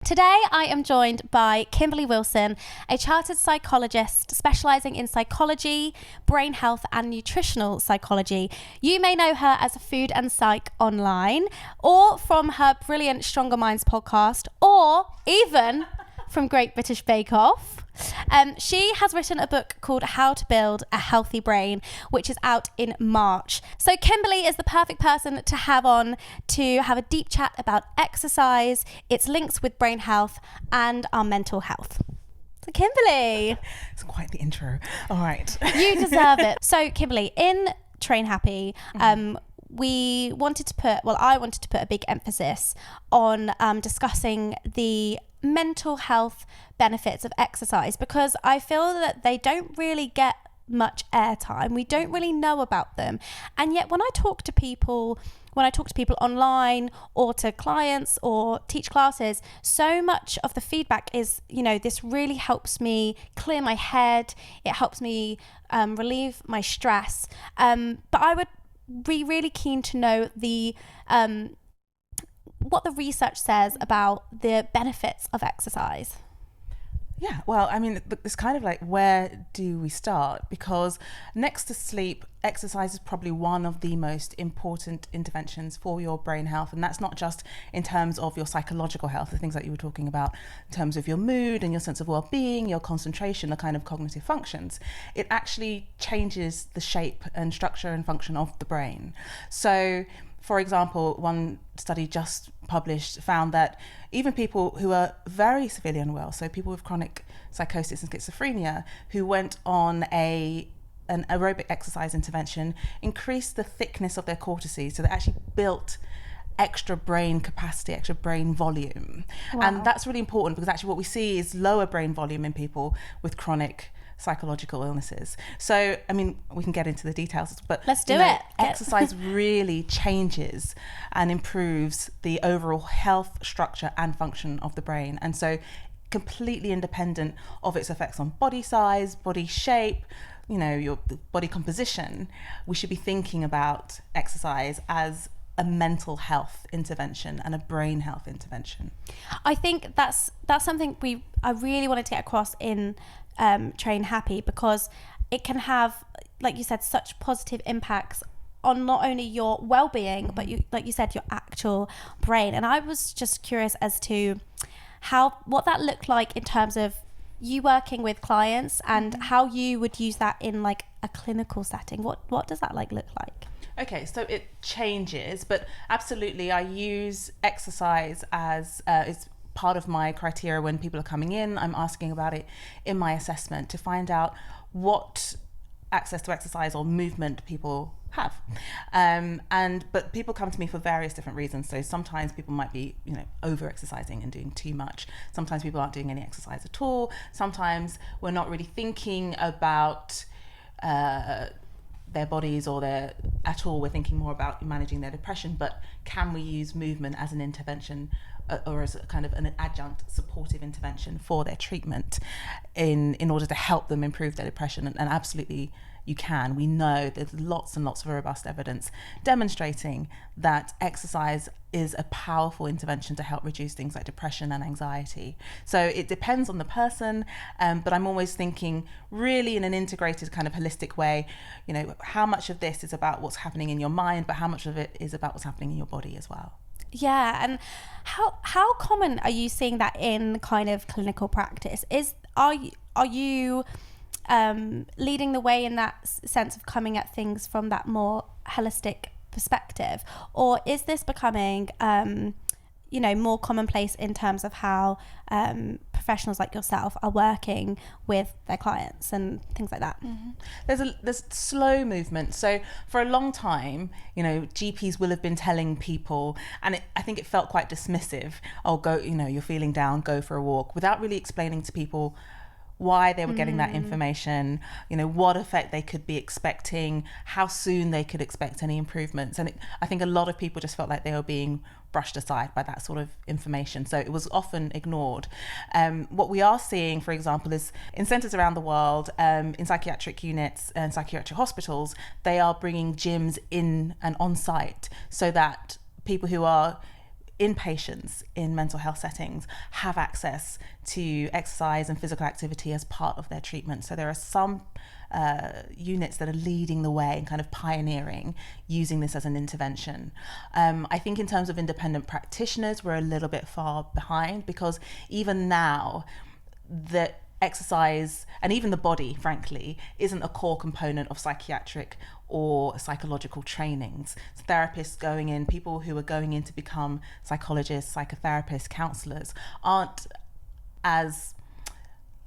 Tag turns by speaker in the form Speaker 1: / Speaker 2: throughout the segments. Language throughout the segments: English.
Speaker 1: Today, I am joined by Kimberley Wilson, a chartered psychologist specialising in psychology, brain health and nutritional psychology. You may know her as Food and Psych online, or from her brilliant Stronger Minds podcast, or even from Great British Bake Off. She has written a book called How to Build a Healthy Brain, which is out in March. So Kimberley is the perfect person to have on to have a deep chat about exercise, its links with brain health and our mental health. So Kimberley.
Speaker 2: It's quite the intro. All right.
Speaker 1: You deserve it. So Kimberley, in Train Happy, I wanted to put a big emphasis on discussing the mental health benefits of exercise, because I feel that they don't really get much airtime. We don't really know about them. And yet when I talk to people online or to clients or teach classes, so much of the feedback is, this really helps me clear my head. It helps me relieve my stress. But I would be really keen to know what the research says about the benefits of exercise.
Speaker 2: Yeah, well, I mean, it's kind of like, where do we start? Because next to sleep, exercise is probably one of the most important interventions for your brain health. And that's not just in terms of your psychological health, the things that you were talking about, in terms of your mood and your sense of well-being, your concentration, the kind of cognitive functions. It actually changes the shape and structure and function of the brain. So, for example, one study just published found that even people who are very severely unwell, so people with chronic psychosis and schizophrenia, who went on an aerobic exercise intervention, increased the thickness of their cortices, so they actually built extra brain capacity, extra brain volume. Wow. And that's really important, because actually what we see is lower brain volume in people with chronic psychological illnesses. So, I mean, we can get into the details, but
Speaker 1: let's do it.
Speaker 2: Exercise really changes and improves the overall health, structure and function of the brain. And so completely independent of its effects on body size, body shape, your body composition, we should be thinking about exercise as a mental health intervention and a brain health intervention. I
Speaker 1: think that's something I really wanted to get across in Train Happy, because it can have, like you said, such positive impacts on not only your well-being, but like you said, your actual brain. And I was just curious as to what that looked like in terms of you working with clients and how you would use that in like a clinical setting. What does that look like?
Speaker 2: Okay, so it changes, but absolutely I use exercise as it's part of my criteria when people are coming in. I'm asking about it in my assessment to find out what access to exercise or movement people have. But people come to me for various different reasons. So sometimes people might be, over-exercising and doing too much. Sometimes people aren't doing any exercise at all. Sometimes we're not really thinking about their bodies at all. We're thinking more about managing their depression, but can we use movement as an intervention or as a kind of an adjunct supportive intervention for their treatment in order to help them improve their depression? And absolutely you can. We know there's lots and lots of robust evidence demonstrating that exercise is a powerful intervention to help reduce things like depression and anxiety. So it depends on the person, but I'm always thinking really in an integrated kind of holistic way, how much of this is about what's happening in your mind, but how much of it is about what's happening in your body as well.
Speaker 1: Yeah, and how common are you seeing that in kind of clinical practice? Are you leading the way in that sense of coming at things from that more holistic perspective, or is this becoming more commonplace in terms of how professionals like yourself are working with their clients and things like that?
Speaker 2: There's slow movement. So for a long time, GPs will have been telling people, and I think it felt quite dismissive, go, you're feeling down, go for a walk, without really explaining to people why they were getting that information, what effect they could be expecting, how soon they could expect any improvements. And I think a lot of people just felt like they were being brushed aside by that sort of information. So it was often ignored. What we are seeing, for example, is in centres around the world, in psychiatric units and psychiatric hospitals, they are bringing gyms in and on site so that people who are inpatients in mental health settings have access to exercise and physical activity as part of their treatment. So there are some units that are leading the way and kind of pioneering using this as an intervention. I think in terms of independent practitioners, we're a little bit far behind, because even now, the exercise and even the body, frankly, isn't a core component of psychiatric or psychological trainings. So therapists going in, people who are going in to become psychologists, psychotherapists, counselors, aren't as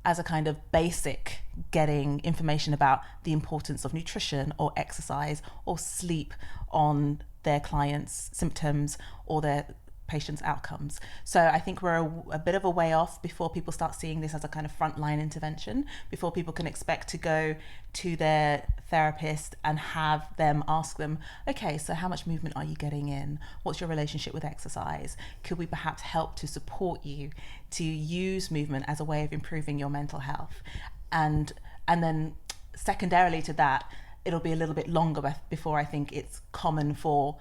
Speaker 2: a kind of basic getting information about the importance of nutrition or exercise or sleep on their clients' symptoms or their patients' outcomes. So I think we're a bit of a way off before people start seeing this as a kind of frontline intervention, before people can expect to go to their therapist and have them ask them, okay, so how much movement are you getting in? What's your relationship with exercise? Could we perhaps help to support you to use movement as a way of improving your mental health? And then secondarily to that, it'll be a little bit longer before I think it's common for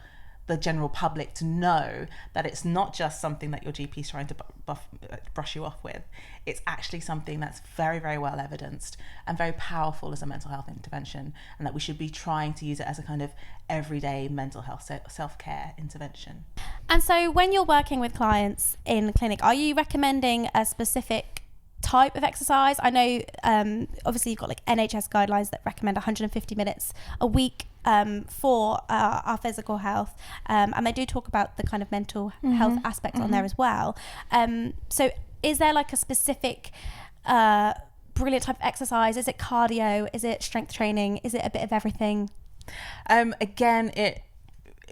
Speaker 2: the general public to know that it's not just something that your GP is trying to brush you off with. It's actually something that's very, very well evidenced and very powerful as a mental health intervention, and that we should be trying to use it as a kind of everyday mental health self-care intervention.
Speaker 1: And so when you're working with clients in clinic, are you recommending a specific type of exercise? I know obviously you've got like NHS guidelines that recommend 150 minutes a week for our physical health, and they do talk about the kind of mental health aspect on there as well. So is there like a specific brilliant type of exercise? Is it cardio? Is it strength training? Is it a bit of everything?
Speaker 2: Again, it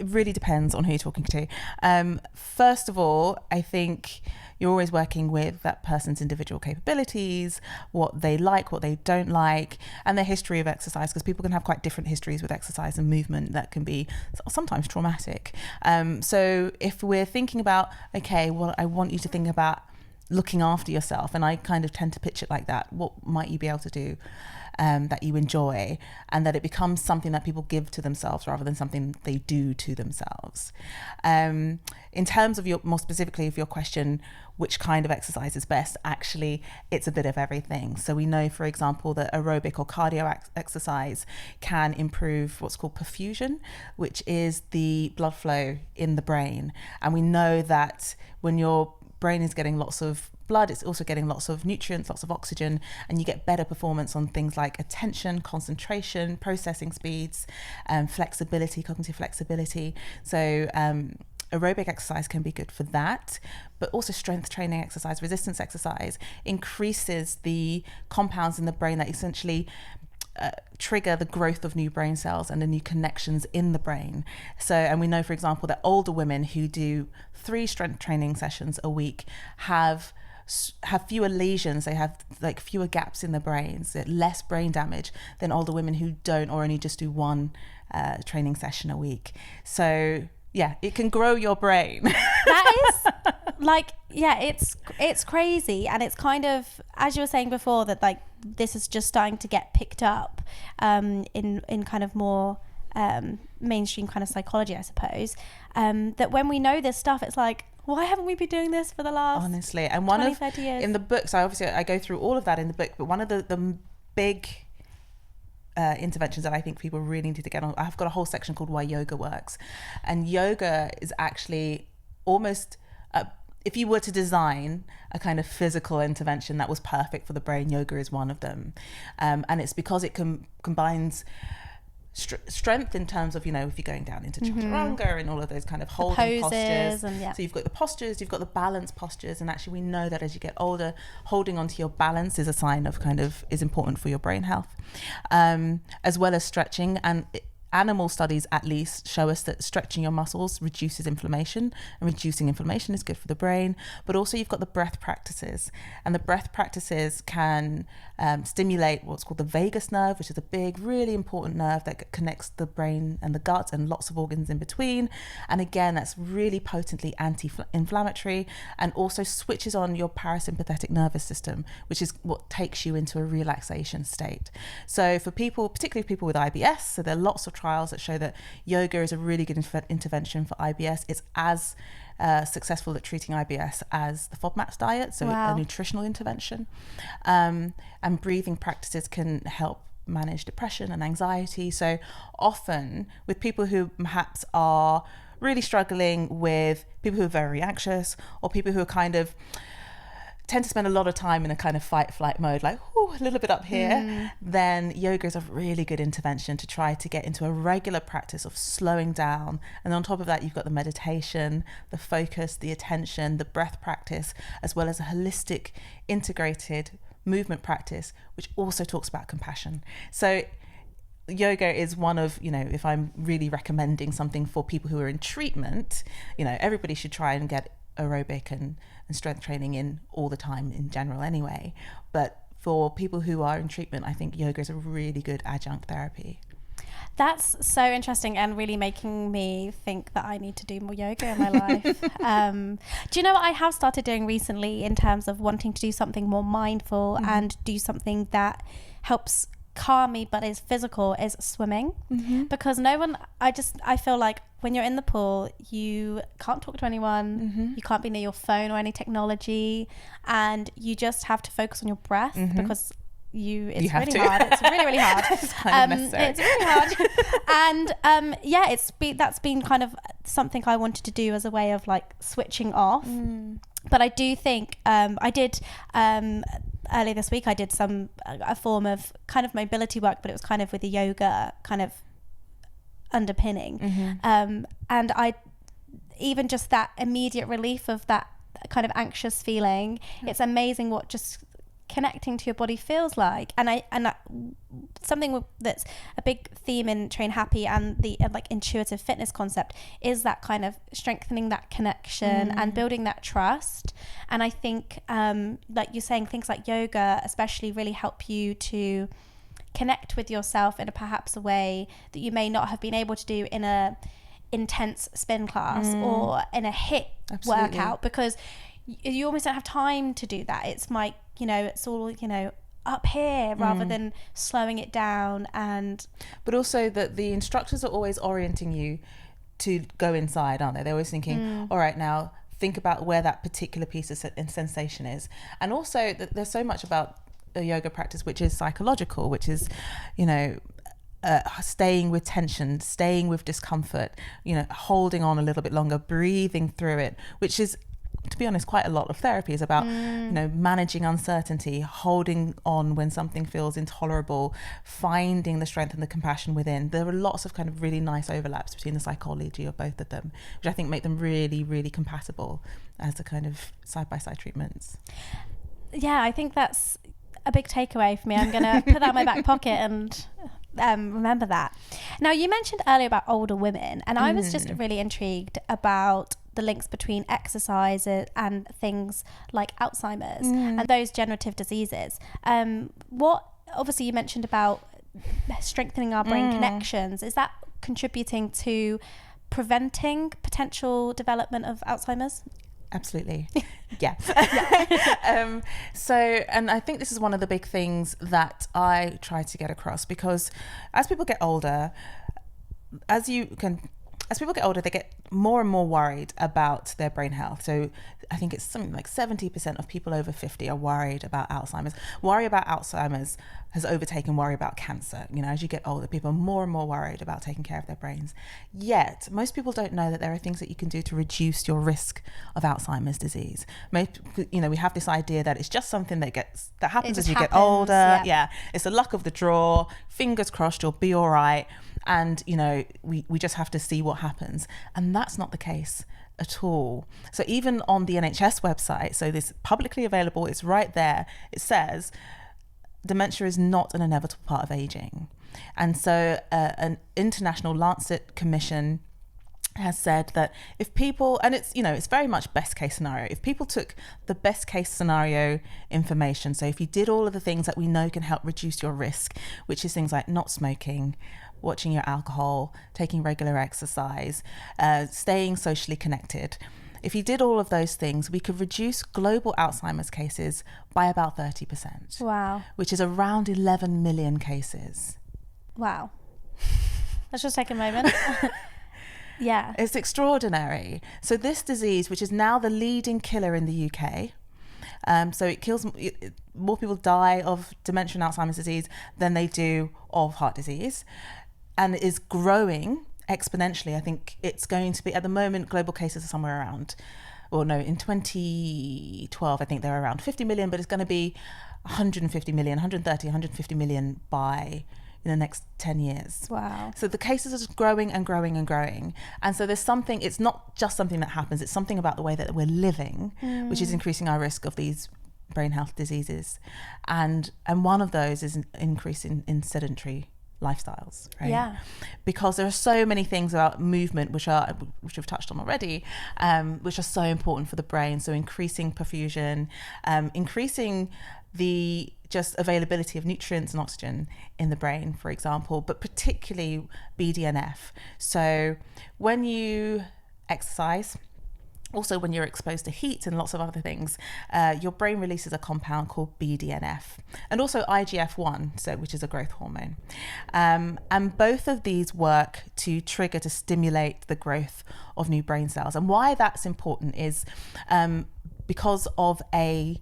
Speaker 2: really depends on who you're talking to. First of all, I think you're always working with that person's individual capabilities, what they like, what they don't like, and their history of exercise, because people can have quite different histories with exercise and movement that can be sometimes traumatic. So if we're thinking about, okay, well, I want you to think about looking after yourself, and I kind of tend to pitch it like that, what might you be able to do that you enjoy, and that it becomes something that people give to themselves rather than something they do to themselves. In terms of more specifically of your question, which kind of exercise is best, actually it's a bit of everything. So we know, for example, that aerobic or cardio exercise can improve what's called perfusion, which is the blood flow in the brain. And we know that when your brain is getting lots of blood, it's also getting lots of nutrients, lots of oxygen, and you get better performance on things like attention, concentration, processing speeds, flexibility, cognitive flexibility. So aerobic exercise can be good for that, but also strength training exercise, resistance exercise increases the compounds in the brain that essentially trigger the growth of new brain cells and the new connections in the brain. So, and we know, for example, that older women who do 3 strength training sessions a week have fewer lesions, they have like fewer gaps in the brains, less brain damage than older women who don't, or only just do 1 training session a week. So yeah, it can grow your brain.
Speaker 1: That is like, yeah, it's crazy. And it's kind of, as you were saying before, that like this is just starting to get picked up in kind of more mainstream kind of psychology, I suppose, that when we know this stuff, it's like, why haven't we been doing this for the last
Speaker 2: honestly? And one
Speaker 1: 20,
Speaker 2: of
Speaker 1: 30 years? In
Speaker 2: the books, I go through all of that in the book, but one of the big interventions that I think people really need to get on, I've got a whole section called Why Yoga Works. And yoga is actually almost if you were to design a kind of physical intervention that was perfect for the brain, yoga is one of them. And it's because it combines strength in terms of, you know, if you're going down into chaturanga and all of those kind of holding postures. So you've got the postures, you've got the balance postures, and actually we know that as you get older, holding onto your balance is a sign of is important for your brain health, as well as stretching. And animal studies at least show us that stretching your muscles reduces inflammation, and reducing inflammation is good for the brain. But also you've got the breath practices, and the breath practices can stimulate what's called the vagus nerve, which is a big, really important nerve that connects the brain and the gut and lots of organs in between. And again, that's really potently anti-inflammatory, and also switches on your parasympathetic nervous system, which is what takes you into a relaxation state. So for people, particularly people with IBS, so there are lots of trials that show that yoga is a really good intervention for IBS. It's as successful at treating IBS as the FODMAPs diet, so a nutritional intervention. And breathing practices can help manage depression and anxiety. So often with people who perhaps are really struggling with, people who are very anxious, or people who are kind of tend to spend a lot of time in a kind of fight flight mode, like a little bit up here, then yoga is a really good intervention to try to get into a regular practice of slowing down. And on top of that, you've got the meditation, the focus, the attention, the breath practice, as well as a holistic integrated movement practice, which also talks about compassion. So yoga is one of, if I'm really recommending something for people who are in treatment, everybody should try and get aerobic and strength training in all the time in general anyway. But for people who are in treatment, I think yoga is a really good adjunct therapy.
Speaker 1: That's so interesting and really making me think that I need to do more yoga in my life. Do you know what I have started doing recently in terms of wanting to do something more mindful and do something that helps calm me but is physical, is swimming? Because I feel like when you're in the pool, you can't talk to anyone, you can't be near your phone or any technology, and you just have to focus on your breath because it's really hard. It's really hard.
Speaker 2: It's kind of necessary.
Speaker 1: It's really hard. And that's been kind of something I wanted to do as a way of like switching off. But I do think I did earlier this week, I did a form of kind of mobility work, but it was kind of with the yoga kind of underpinning. And I even just that immediate relief of that kind of anxious feeling, it's amazing what just connecting to your body feels like. And something that's a big theme in Train Happy and the like intuitive fitness concept is that kind of strengthening that connection and building that trust. And I think like you're saying, things like yoga especially really help you to connect with yourself in perhaps a way that you may not have been able to do in a intense spin class or in a HIIT workout, because you almost don't have time to do that. It's like, it's all, up here rather than slowing it down.
Speaker 2: But also that the instructors are always orienting you to go inside, aren't they? They're always thinking, all right, now think about where that particular piece of sensation is. And also that there's so much about a yoga practice which is psychological, which is, staying with tension, staying with discomfort, holding on a little bit longer, breathing through it, which is, to be honest, quite a lot of therapy is about, managing uncertainty, holding on when something feels intolerable, finding the strength and the compassion within. There are lots of kind of really nice overlaps between the psychology of both of them, which I think make them really, really compatible as the kind of side-by-side treatments.
Speaker 1: Yeah, I think that's a big takeaway for me. I'm going to put that in my back pocket and remember that. Now, you mentioned earlier about older women, and I was just really intrigued about the links between exercise and things like Alzheimer's and those degenerative diseases. Obviously you mentioned about strengthening our brain connections. Is that contributing to preventing potential development of Alzheimer's?
Speaker 2: Absolutely. Yeah. And I think this is one of the big things that I try to get across, because as people get older, they get more and more worried about their brain health. So I think it's something like 70% of people over 50 are worried about Alzheimer's. Worry about Alzheimer's has overtaken worry about cancer. As you get older, people are more and more worried about taking care of their brains. Yet, most people don't know that there are things that you can do to reduce your risk of Alzheimer's disease. We have this idea that it's just something that happens as you get older. Yeah. It's the luck of the draw. Fingers crossed, you'll be all right. And, we just have to see what happens. And that's not the case at all. So even on the NHS website, so this publicly available, it's right there, it says dementia is not an inevitable part of aging. And so an international Lancet commission has said that if people, and it's very much best case scenario, if people took the best case scenario information, so if you did all of the things that we know can help reduce your risk, which is things like not smoking, watching your alcohol, taking regular exercise, staying socially connected. If you did all of those things, we could reduce global Alzheimer's cases by about 30%.
Speaker 1: Wow.
Speaker 2: Which is around 11 million cases.
Speaker 1: Wow. Let's just take a moment. Yeah.
Speaker 2: It's extraordinary. So this disease, which is now the leading killer in the UK, so it kills, more people die of dementia and Alzheimer's disease than they do of heart disease, and it is growing exponentially. I think it's going to be, at the moment, global cases are somewhere around, or no, in 2012, I think they were around 50 million, but it's going to be 150 million, 130, 150 million by in the next 10 years.
Speaker 1: Wow.
Speaker 2: So the cases are just growing and growing and growing. And so there's something, it's not just something that happens, it's something about the way that we're living, which is increasing our risk of these brain health diseases. And one of those is an increase in sedentary lifestyles, right?
Speaker 1: Yeah.
Speaker 2: Because there are so many things about movement which we've touched on already, which are so important for the brain. So increasing perfusion, increasing the just availability of nutrients and oxygen in the brain, for example, but particularly BDNF. So when you exercise, also when you're exposed to heat and lots of other things, your brain releases a compound called BDNF, and also IGF-1, which is a growth hormone. And both of these work to stimulate the growth of new brain cells. And why that's important is because of a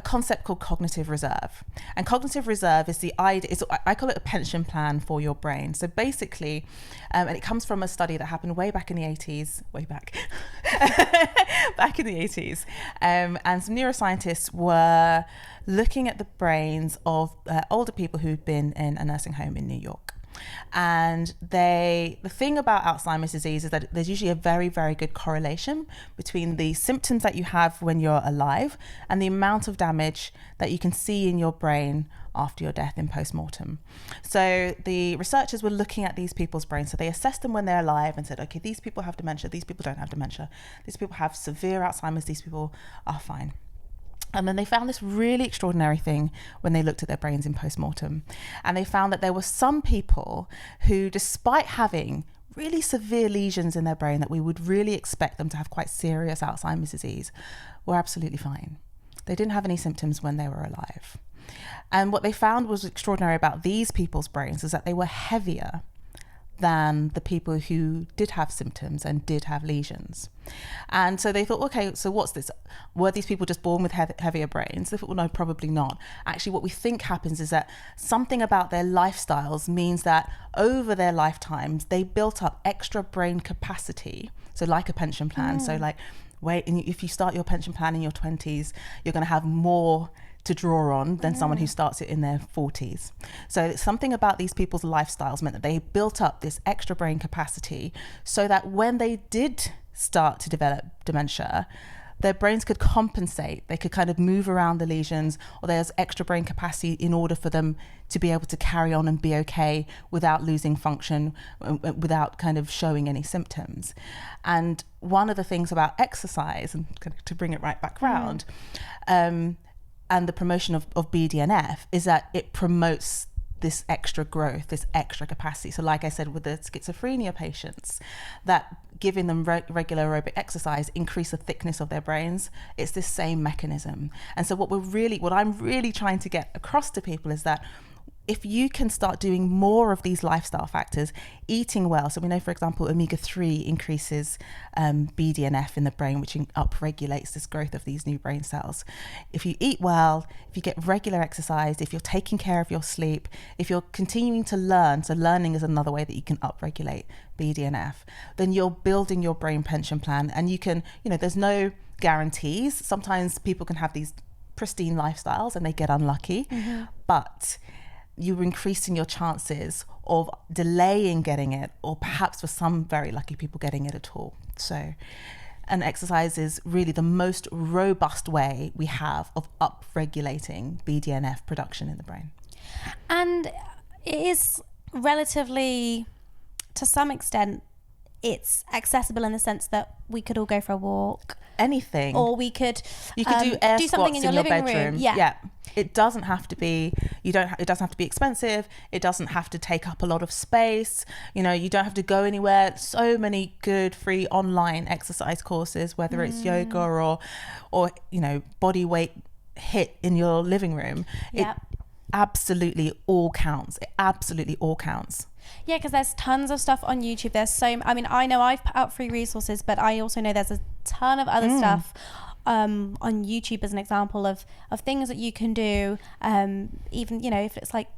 Speaker 2: concept called cognitive reserve. And cognitive reserve is the idea, I call it a pension plan for your brain. So basically, and it comes from a study that happened way back in the 80s, back in the 80s. And some neuroscientists were looking at the brains of older people who'd been in a nursing home in New York. And the thing about Alzheimer's disease is that there's usually a very, very good correlation between the symptoms that you have when you're alive and the amount of damage that you can see in your brain after your death in post-mortem. So the researchers were looking at these people's brains. So they assessed them when they're alive and said, okay, these people have dementia, these people don't have dementia, these people have severe Alzheimer's, these people are fine. And then they found this really extraordinary thing when they looked at their brains in post-mortem. And they found that there were some people who, despite having really severe lesions in their brain that we would really expect them to have quite serious Alzheimer's disease, were absolutely fine. They didn't have any symptoms when they were alive. And what they found was extraordinary about these people's brains is that they were heavier than the people who did have symptoms and did have lesions. And so they thought, okay, so what's this? Were these people just born with heavier brains? They thought, well, no, probably not. Actually, what we think happens is that something about their lifestyles means that over their lifetimes, they built up extra brain capacity. So like a pension plan. So like, if you start your pension plan in your 20s, you're going to have more to draw on than someone who starts it in their 40s. So something about these people's lifestyles meant that they built up this extra brain capacity so that when they did start to develop dementia, their brains could compensate. They could kind of move around the lesions, or there's extra brain capacity in order for them to be able to carry on and be okay without losing function, without kind of showing any symptoms. And one of the things about exercise, and to bring it right back round, and the promotion of BDNF is that it promotes this extra growth, this extra capacity. So like I said, with the schizophrenia patients, that giving them regular aerobic exercise increase the thickness of their brains. It's this same mechanism. And so what I'm really trying to get across to people is that if you can start doing more of these lifestyle factors, eating well. So we know, for example, omega-3 increases BDNF in the brain, which upregulates this growth of these new brain cells. If you eat well, if you get regular exercise, if you're taking care of your sleep, if you're continuing to learn, so learning is another way that you can upregulate BDNF, then you're building your brain pension plan. And you can, there's no guarantees. Sometimes people can have these pristine lifestyles and they get unlucky, but you're increasing your chances of delaying getting it, or perhaps for some very lucky people getting it at all. So, and exercise is really the most robust way we have of upregulating BDNF production in the brain.
Speaker 1: And it is relatively, to some extent, it's accessible in the sense that we could all go for a walk.
Speaker 2: Anything.
Speaker 1: Or you could do air
Speaker 2: do
Speaker 1: something in your living
Speaker 2: bedroom.
Speaker 1: room. Yeah.
Speaker 2: It doesn't have to be, it doesn't have to be expensive. It doesn't have to take up a lot of space. You don't have to go anywhere. So many good free online exercise courses, whether it's yoga or body weight HIIT in your living room.
Speaker 1: Yeah.
Speaker 2: absolutely all counts. It absolutely all counts.
Speaker 1: Yeah, because there's tons of stuff on YouTube. There's I mean, I know I've put out free resources, but I also know there's a ton of other stuff on YouTube as an example of things that you can do. Even, you know, if it's like,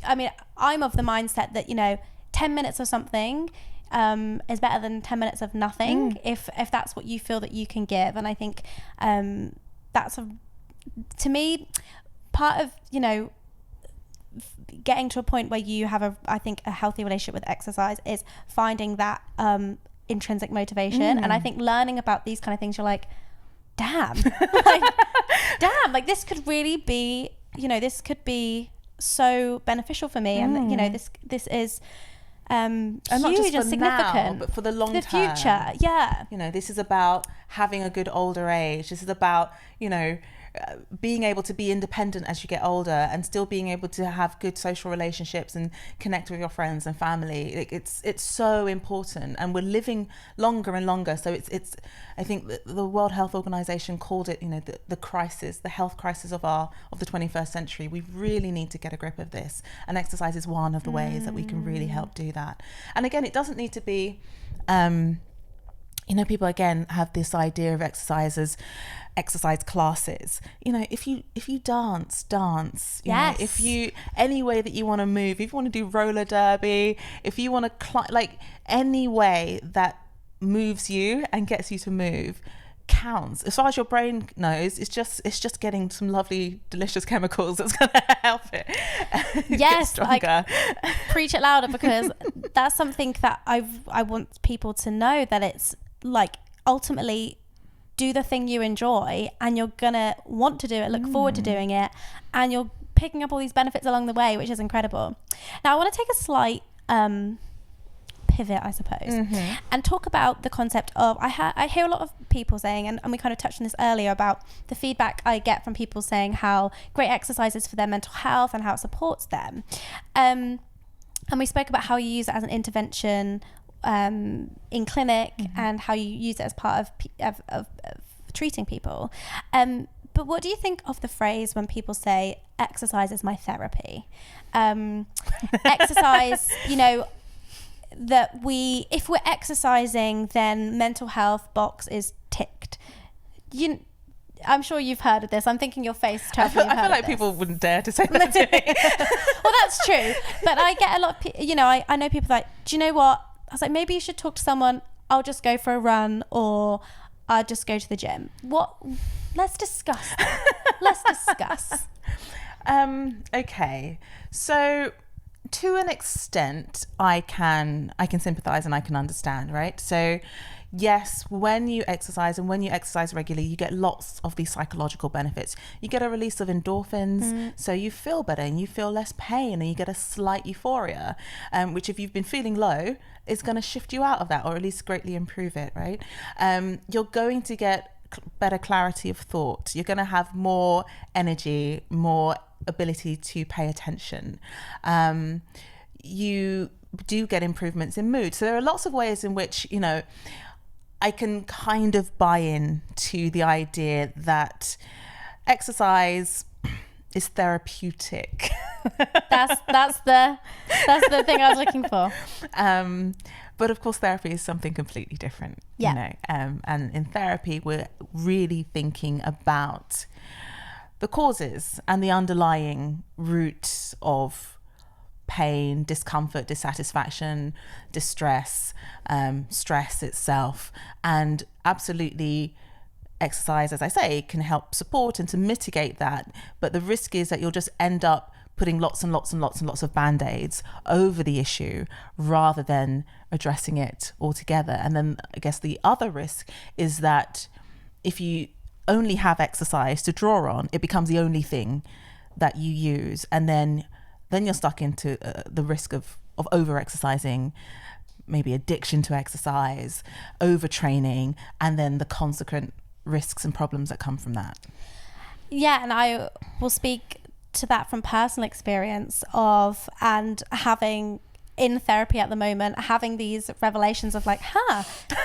Speaker 1: I mean, I'm of the mindset that, you know, 10 minutes of something is better than 10 minutes of nothing, if that's what you feel that you can give. And I think that's, to me, part of, you know, getting to a point where you have I think a healthy relationship with exercise is finding that intrinsic motivation. And I think learning about these kind of things, you're like, damn, like this could really be, you know, this could be so beneficial for me. And you know, this is and huge
Speaker 2: not just for
Speaker 1: and significant
Speaker 2: now, but for the long term,
Speaker 1: future. Yeah,
Speaker 2: you know, this is about having a good older age. This is about, you know, being able to be independent as you get older and still being able to have good social relationships and connect with your friends and family. It's so important, and we're living longer and longer. So it's I think the World Health Organization called it, you know, the crisis, the health crisis of the 21st century. We really need to get a grip of this, and exercise is one of the ways that we can really help do that. And again, it doesn't need to be you know, people again have this idea of exercise as exercise classes. You know, if you dance, you know, if you, any way that you want to move, if you want to do roller derby, if you want to like any way that moves you and gets you to move counts. As far as your brain knows, it's just getting some lovely delicious chemicals that's going to help it get stronger.
Speaker 1: Like, preach it louder, because that's something that I want people to know, that it's like, ultimately, do the thing you enjoy and you're gonna want to do it, look forward to doing it, and you're picking up all these benefits along the way, which is incredible. Now I want to take a slight pivot, I suppose, and talk about the concept of, I hear a lot of people saying, and we kind of touched on this earlier, about the feedback I get from people saying how great exercise is for their mental health and how it supports them, and we spoke about how you use it as an intervention in clinic, and how you use it as part of treating people. But what do you think of the phrase when people say exercise is my therapy? Exercise, you know, that if we're exercising, then mental health box is ticked. I'm sure you've heard of this. I'm thinking your face tells me you've heard
Speaker 2: I feel like
Speaker 1: of this.
Speaker 2: people wouldn't dare to say that to me.
Speaker 1: Well, that's true. But I get a lot of, you know, I know people like, do you know what? I was like, maybe you should talk to someone. I'll just go for a run, or I'll just go to the gym. Let's discuss. Let's discuss.
Speaker 2: Okay. So to an extent, I can sympathize and I can understand, right? So yes, when you exercise, and when you exercise regularly, you get lots of these psychological benefits. You get a release of endorphins, so you feel better and you feel less pain, and you get a slight euphoria, which, if you've been feeling low, is going to shift you out of that, or at least greatly improve it, right? You're going to get better clarity of thought. You're going to have more energy, more ability to pay attention. You do get improvements in mood. So there are lots of ways in which, you know, I can kind of buy in to the idea that exercise is therapeutic.
Speaker 1: That's the thing I was looking for.
Speaker 2: But of course, therapy is something completely different.
Speaker 1: Yeah.
Speaker 2: You know, and in therapy, we're really thinking about the causes and the underlying roots of pain, discomfort, dissatisfaction, distress, stress itself. And absolutely, exercise, as I say, can help support and to mitigate that. But the risk is that you'll just end up putting lots and lots and lots and lots of band-aids over the issue rather than addressing it altogether. And then I guess the other risk is that if you only have exercise to draw on, it becomes the only thing that you use. And then you're stuck into the risk of over-exercising, maybe addiction to exercise, overtraining, and then the consequent risks and problems that come from that.
Speaker 1: Yeah, and I will speak to that from personal experience of, and having in therapy at the moment, having these revelations of like,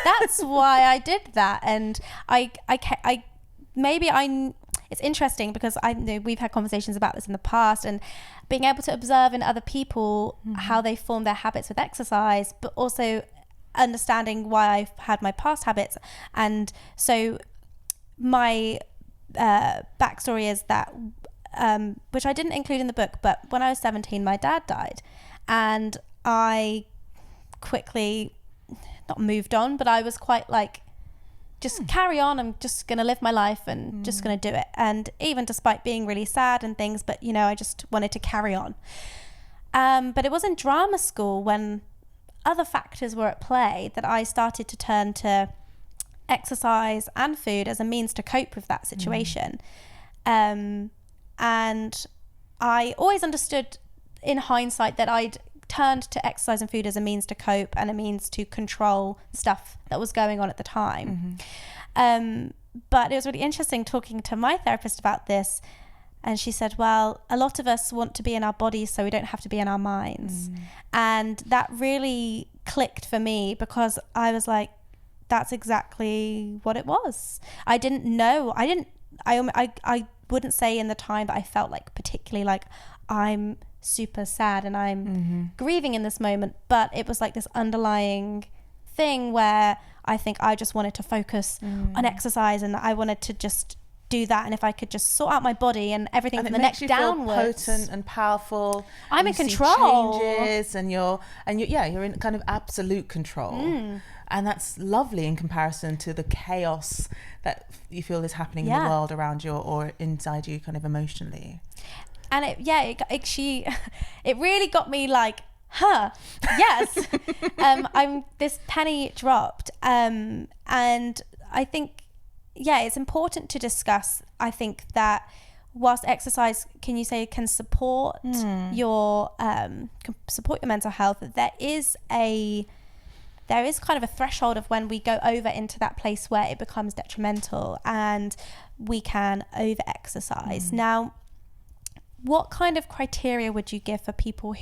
Speaker 1: that's why I did that. And I it's interesting because I know we've had conversations about this in the past, and being able to observe in other people how they form their habits with exercise, but also understanding why I've had my past habits. And so my backstory is that, which I didn't include in the book, but when I was 17, my dad died, and I quickly not moved on, but I was quite like, just carry on, I'm just gonna live my life and just gonna do it. And even despite being really sad and things, but you know, I just wanted to carry on. But it was in drama school, when other factors were at play, that I started to turn to exercise and food as a means to cope with that situation. And I always understood in hindsight that I'd turned to exercise and food as a means to cope and a means to control stuff that was going on at the time. But it was really interesting talking to my therapist about this, and she said, well, a lot of us want to be in our bodies so we don't have to be in our minds. And that really clicked for me, because I was like, that's exactly what it was. I didn't know. I wouldn't say in the time that I felt like particularly like I'm super sad and I'm grieving in this moment, but it was like this underlying thing where I think I just wanted to focus on exercise, and I wanted to just do that, and if I could just sort out my body and everything from the neck downwards,
Speaker 2: potent and powerful,
Speaker 1: I'm in control.
Speaker 2: Changes, and you're in kind of absolute control, and that's lovely in comparison to the chaos that you feel is happening in the world around you or inside you, kind of emotionally. And
Speaker 1: it really got me like, yes. This penny dropped, and I think, it's important to discuss. I think that whilst exercise, can support your mental health, there is kind of a threshold of when we go over into that place where it becomes detrimental and we can over exercise. Now, what kind of criteria would you give for people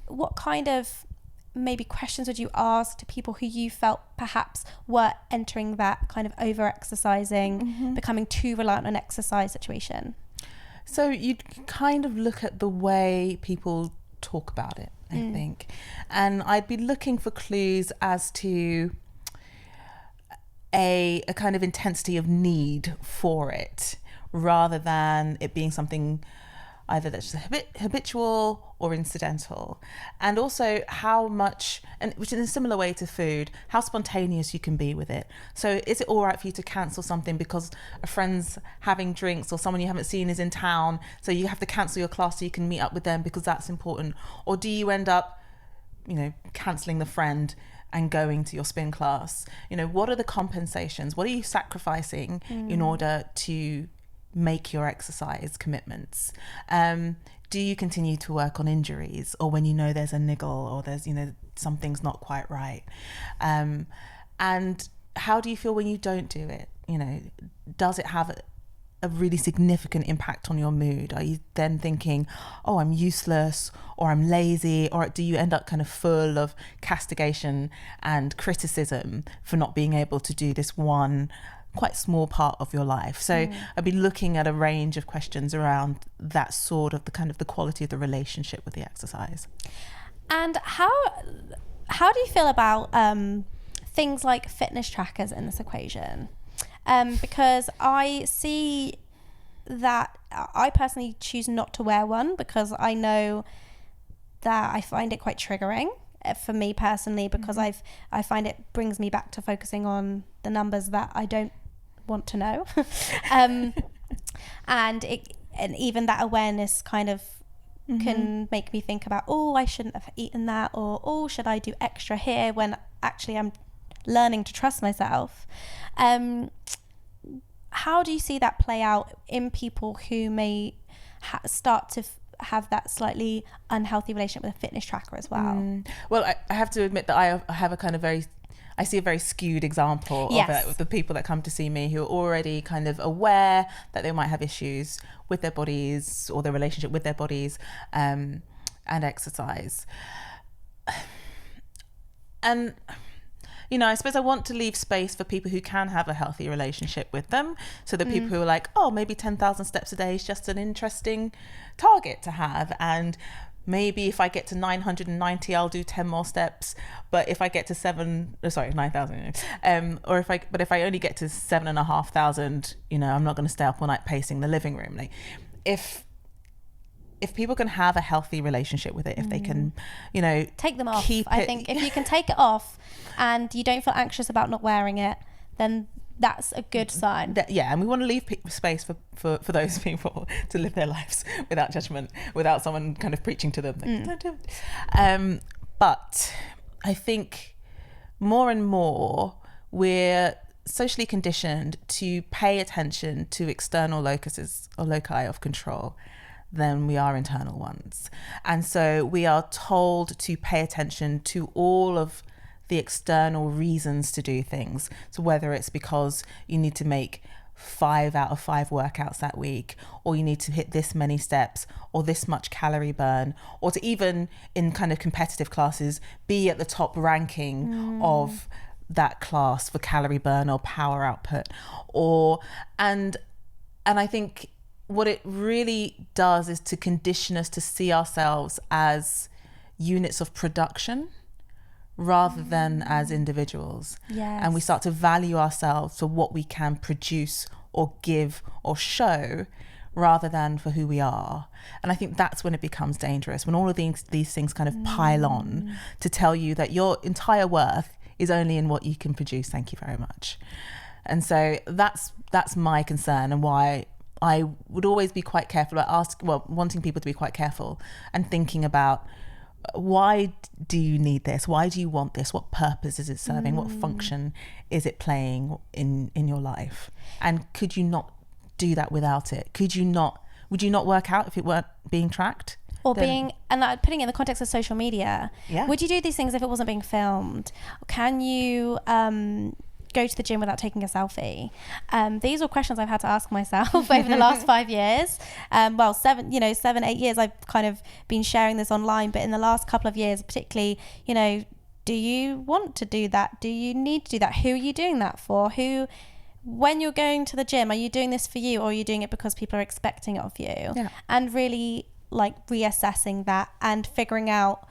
Speaker 1: what kind of maybe questions would you ask to people who you felt perhaps were entering that kind of over exercising, becoming too reliant on exercise situation?
Speaker 2: So you'd kind of look at the way people talk about it, I think. And I'd be looking for clues as to a kind of intensity of need for it, rather than it being something either that's habitual or incidental. And also how much, and which in a similar way to food, how spontaneous you can be with it. So is it all right for you to cancel something because a friend's having drinks or someone you haven't seen is in town, so you have to cancel your class so you can meet up with them because that's important? Or do you end up, cancelling the friend and going to your spin class? What are the compensations? What are you sacrificing in order to make your exercise commitments? Do you continue to work on injuries, or when there's a niggle or there's something's not quite right? And how do you feel when you don't do it? Does it have a really significant impact on your mood? Are you then thinking, oh, I'm useless, or I'm lazy? Or do you end up kind of full of castigation and criticism for not being able to do this one quite small part of your life? So I'd be looking at a range of questions around that sort of the quality of the relationship with the exercise.
Speaker 1: And how do you feel about things like fitness trackers in this equation? Because I see that I personally choose not to wear one, because I know that I find it quite triggering for me personally, because I find it brings me back to focusing on the numbers that I don't want to know. And even that awareness kind of can make me think about, oh, I shouldn't have eaten that, or oh, should I do extra here, when actually I'm learning to trust myself. How do you see that play out in people who may start to have that slightly unhealthy relationship with a fitness tracker as well?
Speaker 2: Well, I have to admit that I have a kind of I see a very skewed example of it, with the people that come to see me who are already kind of aware that they might have issues with their bodies or their relationship with their bodies, and exercise. And I suppose I want to leave space for people who can have a healthy relationship with them. So that people who are like, oh, maybe 10,000 steps a day is just an interesting target to have. And maybe if I get to 990, I'll do 10 more steps. But if I get to 9,000, or if I only get to 7,500, I'm not going to stay up all night pacing the living room. Like, if people can have a healthy relationship with it, if they can,
Speaker 1: take them off. I think if you can take it off and you don't feel anxious about not wearing it, then that's a good sign.
Speaker 2: And we want to leave space for those people to live their lives without judgment, without someone kind of preaching to them. Don't do it. But I think more and more we're socially conditioned to pay attention to external locuses or loci of control than we are internal ones. And so we are told to pay attention to all of the external reasons to do things. So whether it's because you need to make 5 out of 5 workouts that week, or you need to hit this many steps, or this much calorie burn, or to even in kind of competitive classes be at the top ranking of that class for calorie burn or power output, and I think what it really does is to condition us to see ourselves as units of production rather than as individuals.
Speaker 1: Yes.
Speaker 2: And we start to value ourselves for what we can produce or give or show rather than for who we are. And I think that's when it becomes dangerous, when all of these things kind of pile on to tell you that your entire worth is only in what you can produce. Thank you very much. And so that's my concern, and why I would always be quite careful about wanting people to be quite careful and thinking about, why do you need this? Why do you want this? What purpose is it serving? What function is it playing in your life? And could you not do that without it? Would you not work out if it weren't being tracked?
Speaker 1: Or putting it in the context of social media.
Speaker 2: Yeah.
Speaker 1: Would you do these things if it wasn't being filmed? Can you go to the gym without taking a selfie? These are questions I've had to ask myself over the last 5 years. 7-8 years I've kind of been sharing this online, but in the last couple of years particularly, do you want to do that? Do you need to do that? Who are you doing that for? When you're going to the gym, are you doing this for you, or are you doing it because people are expecting it of you?
Speaker 2: Yeah.
Speaker 1: And really like reassessing that and figuring out,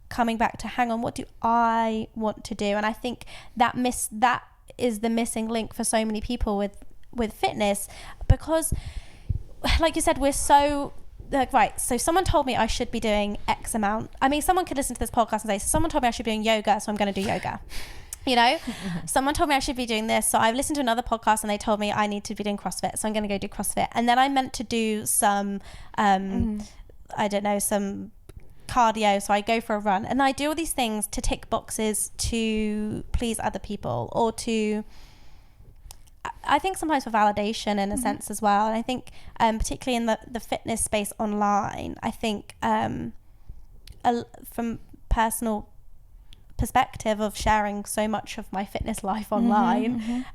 Speaker 1: coming back to, hang on, what do I want to do? And I think that is the missing link for so many people with fitness, because like you said, we're so right, so someone told me I should be doing X amount. I mean, someone could listen to this podcast and say, so someone told me I should be doing yoga, so I'm going to do yoga. Someone told me I should be doing this, so I've listened to another podcast and they told me I need to be doing CrossFit, so I'm going to go do CrossFit. And then I meant to do some some cardio, so I go for a run, and I do all these things to tick boxes to please other people, or to, I think sometimes for validation in a sense as well. And I think particularly in the fitness space online, I think from personal perspective of sharing so much of my fitness life online,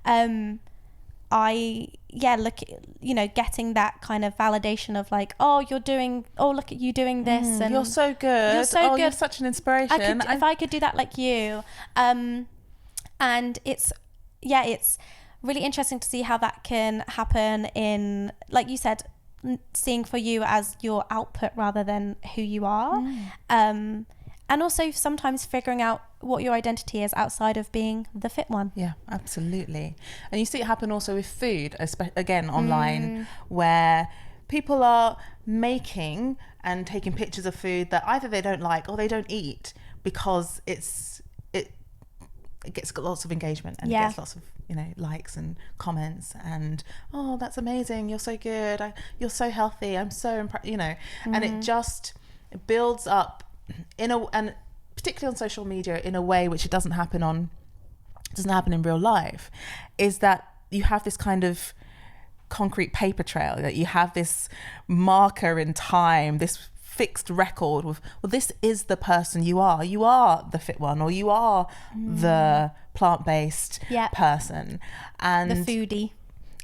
Speaker 1: getting that kind of validation of like, look at you doing this, and
Speaker 2: you're so good, you're such an inspiration.
Speaker 1: If I could do that like you, and it's really interesting to see how that can happen in, like you said, seeing for you as your output rather than who you are. And also sometimes figuring out what your identity is outside of being the fit one.
Speaker 2: Yeah, absolutely. And you see it happen also with food, again, online, where people are making and taking pictures of food that either they don't like or they don't eat because it gets lots of engagement, and it gets lots of likes and comments, and oh, that's amazing, you're so good, you're so healthy, I'm so impressed, and it builds up and particularly on social media in a way which it doesn't happen in real life, is that you have this kind of concrete paper trail, that you have this marker in time, this fixed record with, well, this is the person you are the fit one, or you are the plant-based person, and
Speaker 1: the foodie,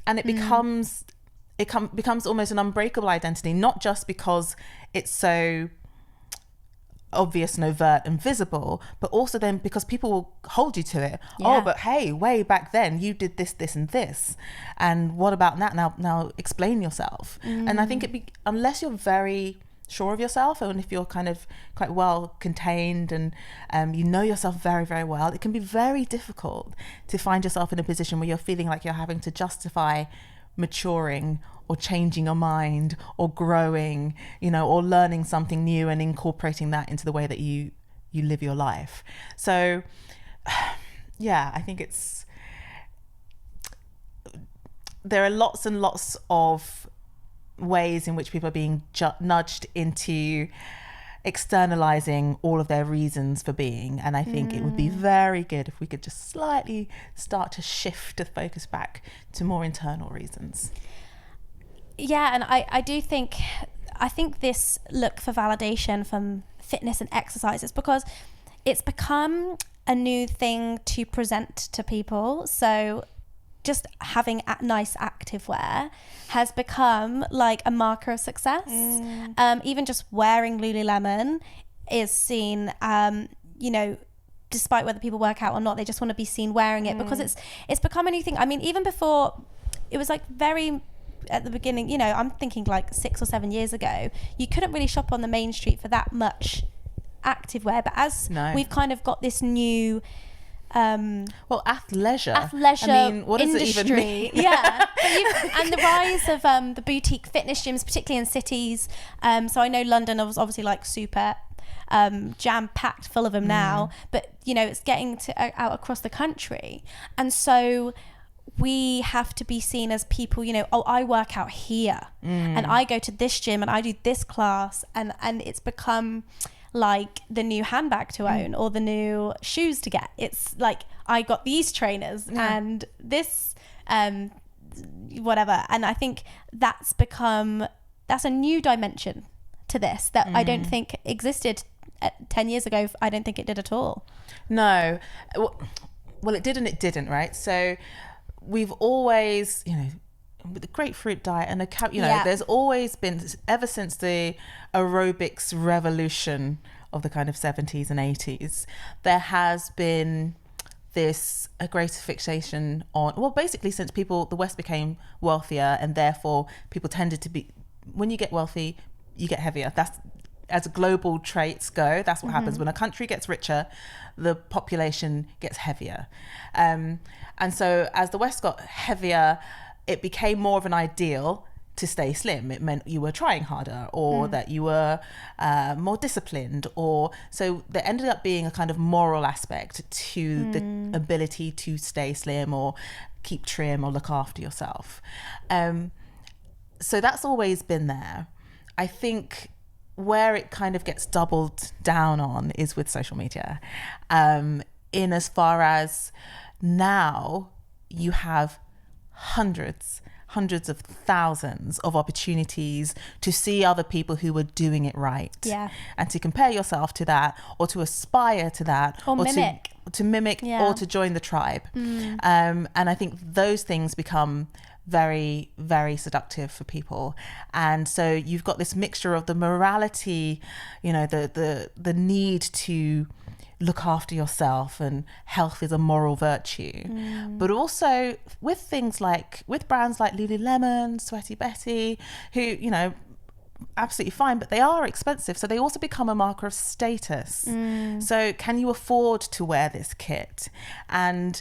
Speaker 2: and it becomes almost an unbreakable identity, not just because it's so obvious and overt and visible, but also then because people will hold you to it.
Speaker 1: Yeah.
Speaker 2: Oh, but hey, way back then you did this, this and this, and what about that? Now explain yourself. And I think unless you're very sure of yourself, and if you're kind of quite well contained and you know yourself very, very well, it can be very difficult to find yourself in a position where you're feeling like you're having to justify maturing or changing your mind or growing, or learning something new and incorporating that into the way that you live your life. So yeah, I think there are lots and lots of ways in which people are being nudged into externalizing all of their reasons for being, and I think it would be very good if we could just slightly start to shift the focus back to more internal reasons.
Speaker 1: Yeah, and I think this look for validation from fitness and exercise is because it's become a new thing to present to people. So just having nice activewear has become like a marker of success. Even just wearing Lululemon is seen, despite whether people work out or not, they just want to be seen wearing it because it's become a new thing. I mean, even before, it was like very at the beginning, I'm thinking like 6 or 7 years ago, you couldn't really shop on the main street for that much activewear. But as we've kind of got this new
Speaker 2: athleisure.
Speaker 1: I mean,
Speaker 2: what does
Speaker 1: industry.
Speaker 2: It even mean?
Speaker 1: Yeah. And the rise of the boutique fitness gyms, particularly in cities. So I know London was obviously like super jam-packed full of them now, but it's getting out across the country. And so we have to be seen as people, I work out here and I go to this gym and I do this class, and it's become like the new handbag to own or the new shoes to get. It's like, I got these trainers and this whatever. And I think that's a new dimension to this that I don't think existed 10 years ago. I don't think it did at all.
Speaker 2: No. Well, it did and it didn't, right? So we've always, with the grapefruit diet and there's always been, ever since the aerobics revolution of the kind of 70s and 80s, there has been a greater fixation on, basically since the West became wealthier, and therefore people tended to be, when you get wealthy, you get heavier. That's, as global traits go, that's what happens. When a country gets richer, the population gets heavier. And so as the West got heavier, it became more of an ideal to stay slim. It meant you were trying harder, or that you were more disciplined, so there ended up being a kind of moral aspect to the ability to stay slim or keep trim or look after yourself. So that's always been there. I think where it kind of gets doubled down on is with social media, in as far as now you have hundreds of thousands of opportunities to see other people who were doing it right, and to compare yourself to that, or to aspire to that,
Speaker 1: or mimic
Speaker 2: to mimic, or to join the tribe. And I think those things become very, very seductive for people. And so you've got this mixture of the morality, the need to look after yourself, and health is a moral virtue, but also with things like, with brands like Lululemon, Sweaty Betty, who, absolutely fine, but they are expensive, so they also become a marker of status. So can you afford to wear this kit, and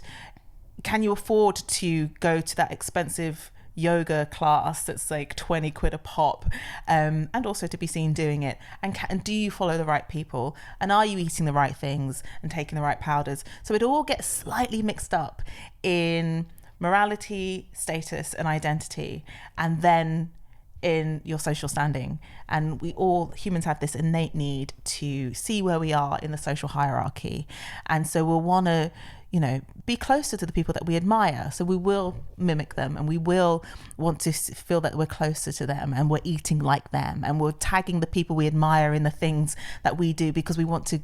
Speaker 2: can you afford to go to that expensive yoga class that's like 20 quid a pop, and also to be seen doing it, and do you follow the right people, and are you eating the right things and taking the right powders? So it all gets slightly mixed up in morality, status and identity, and then in your social standing. And humans have this innate need to see where we are in the social hierarchy, and so we'll want to be closer to the people that we admire. So we will mimic them, and we will want to feel that we're closer to them, and we're eating like them, and we're tagging the people we admire in the things that we do, because we want to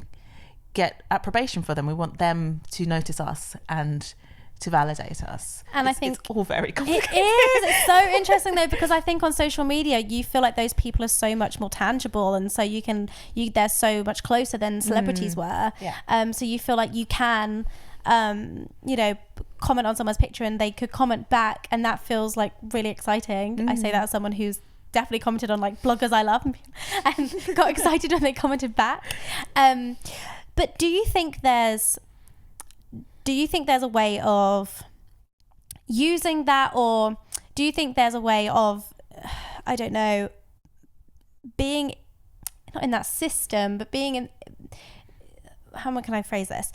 Speaker 2: get approbation for them. We want them to notice us and to validate us.
Speaker 1: And I think
Speaker 2: it's all very complicated.
Speaker 1: It is. It's so interesting though, because I think on social media you feel like those people are so much more tangible, and so they're so much closer than celebrities were.
Speaker 2: Yeah.
Speaker 1: So you feel like you can comment on someone's picture and they could comment back, and that feels like really exciting. I say that as someone who's definitely commented on like bloggers I love and got excited when they commented back. But do you think there's a way of using that, or do you think there's a way of, I don't know, being not in that system, but being in, how can I phrase this?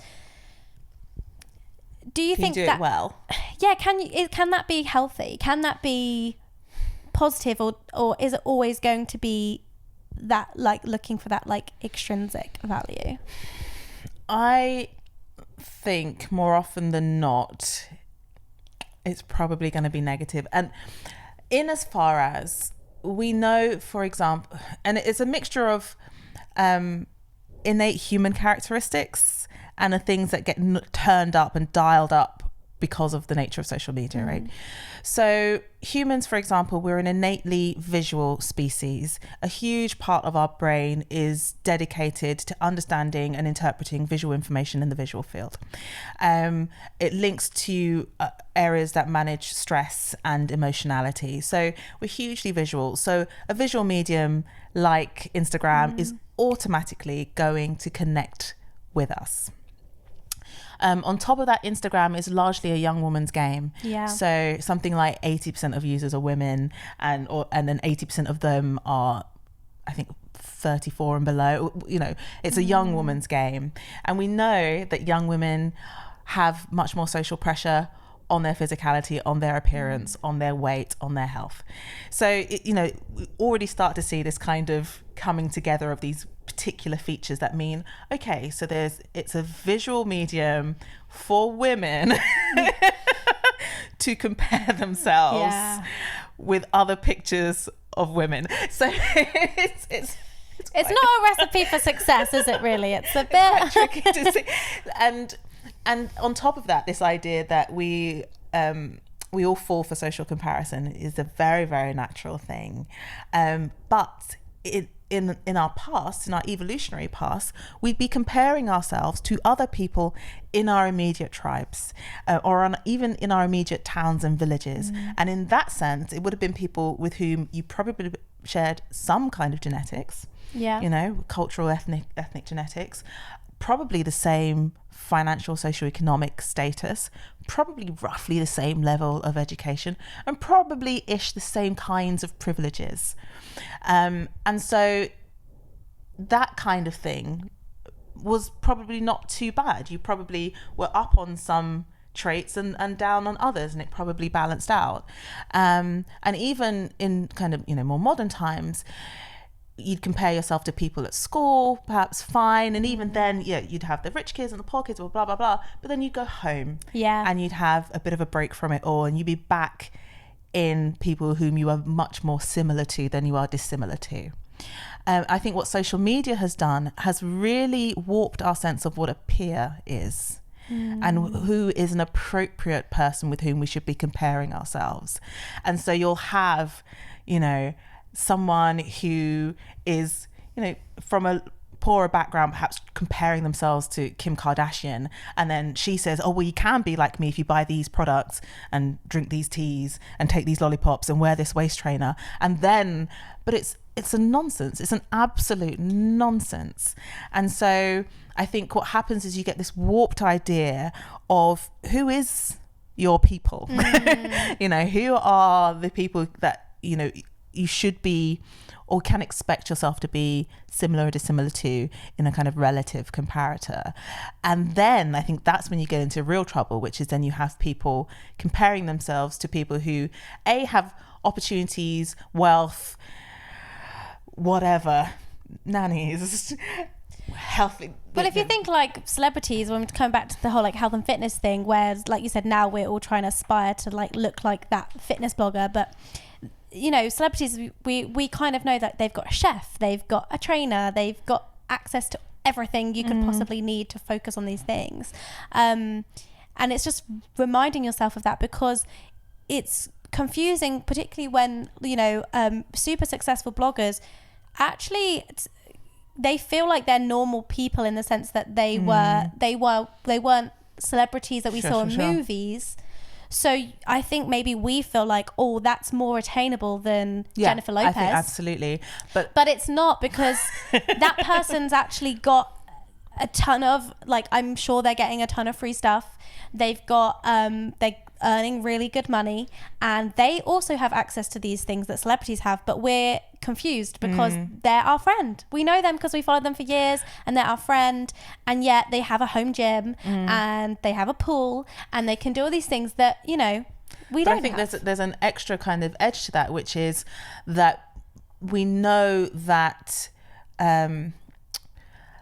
Speaker 1: Do you think
Speaker 2: you do
Speaker 1: that
Speaker 2: it well?
Speaker 1: Yeah, can that be healthy? Can that be positive, or is it always going to be that, like, looking for that like extrinsic value?
Speaker 2: I think more often than not it's probably going to be negative, and in as far as we know, for example, and it's a mixture of innate human characteristics and the things that get turned up and dialed up because of the nature of social media, right? So humans, for example, we're an innately visual species. A huge part of our brain is dedicated to understanding and interpreting visual information in the visual field. It links to areas that manage stress and emotionality. So we're hugely visual. So a visual medium like Instagram is automatically going to connect with us. On top of that, Instagram is largely a young woman's game.
Speaker 1: Yeah.
Speaker 2: So something like 80% of users are women, and then 80% of them are, I think, 34 and below. You know, it's a young woman's game, and we know that young women have much more social pressure on their physicality, on their appearance, on their weight, on their health. So we already start to see this kind of coming together of these particular features that mean, okay, so it's a visual medium for women to compare themselves with other pictures of women. So it's
Speaker 1: not a recipe for success, is it really? It's a bit
Speaker 2: quite tricky to see. And on top of that, this idea that we all fall for social comparison is a very, very natural thing. But in our past, in our evolutionary past, we'd be comparing ourselves to other people in our immediate tribes, or even in our immediate towns and villages. And in that sense, it would have been people with whom you probably shared some kind of genetics, cultural, ethnic genetics, probably the same financial, socioeconomic status, probably roughly the same level of education, and probably the same kinds of privileges. And so that kind of thing was probably not too bad. You probably were up on some traits and down on others, and it probably balanced out. And even in kind of, more modern times, you'd compare yourself to people at school, perhaps fine, and even then, you'd have the rich kids and the poor kids, blah blah blah. But then you'd go home, and you'd have a bit of a break from it all, and you'd be back in people whom you are much more similar to than you are dissimilar to. I think what social media has done has really warped our sense of what a peer is. And who is an appropriate person with whom we should be comparing ourselves. And so you'll have, someone who is, from a poorer background, perhaps comparing themselves to Kim Kardashian, and then she says, oh, well, you can be like me if you buy these products and drink these teas and take these lollipops and wear this waist trainer. And then, but it's a nonsense. It's an absolute nonsense. And so I think what happens is you get this warped idea of who is your people. Who are the people that, you should be or can expect yourself to be similar or dissimilar to in a kind of relative comparator. And then I think that's when you get into real trouble, which is then you have people comparing themselves to people who have opportunities, wealth, whatever, nannies, healthy.
Speaker 1: Well, if you think like celebrities, when we come back to the whole like health and fitness thing, where, like you said, now we're all trying to aspire to like look like that fitness blogger, but celebrities, we kind of know that they've got a chef, they've got a trainer, they've got access to everything you could possibly need to focus on these things. And And it's just reminding yourself of that, because it's confusing, particularly when, you know, super successful bloggers actually, they feel like they're normal people in the sense that they weren't celebrities that we saw in movies. So I think maybe we feel like, oh, that's more attainable than Jennifer Lopez.
Speaker 2: I think absolutely. But
Speaker 1: it's not, because that person's actually got a ton of, like, I'm sure they're getting a ton of free stuff. They've got, they're earning really good money, and they also have access to these things that celebrities have, but we're confused because they're our friend. We know them because we followed them for years, and they're our friend, and yet they have a home gym and they have a pool, and they can do all these things that, you know, we don't have. I think
Speaker 2: there's an extra kind of edge to that, which is that we know that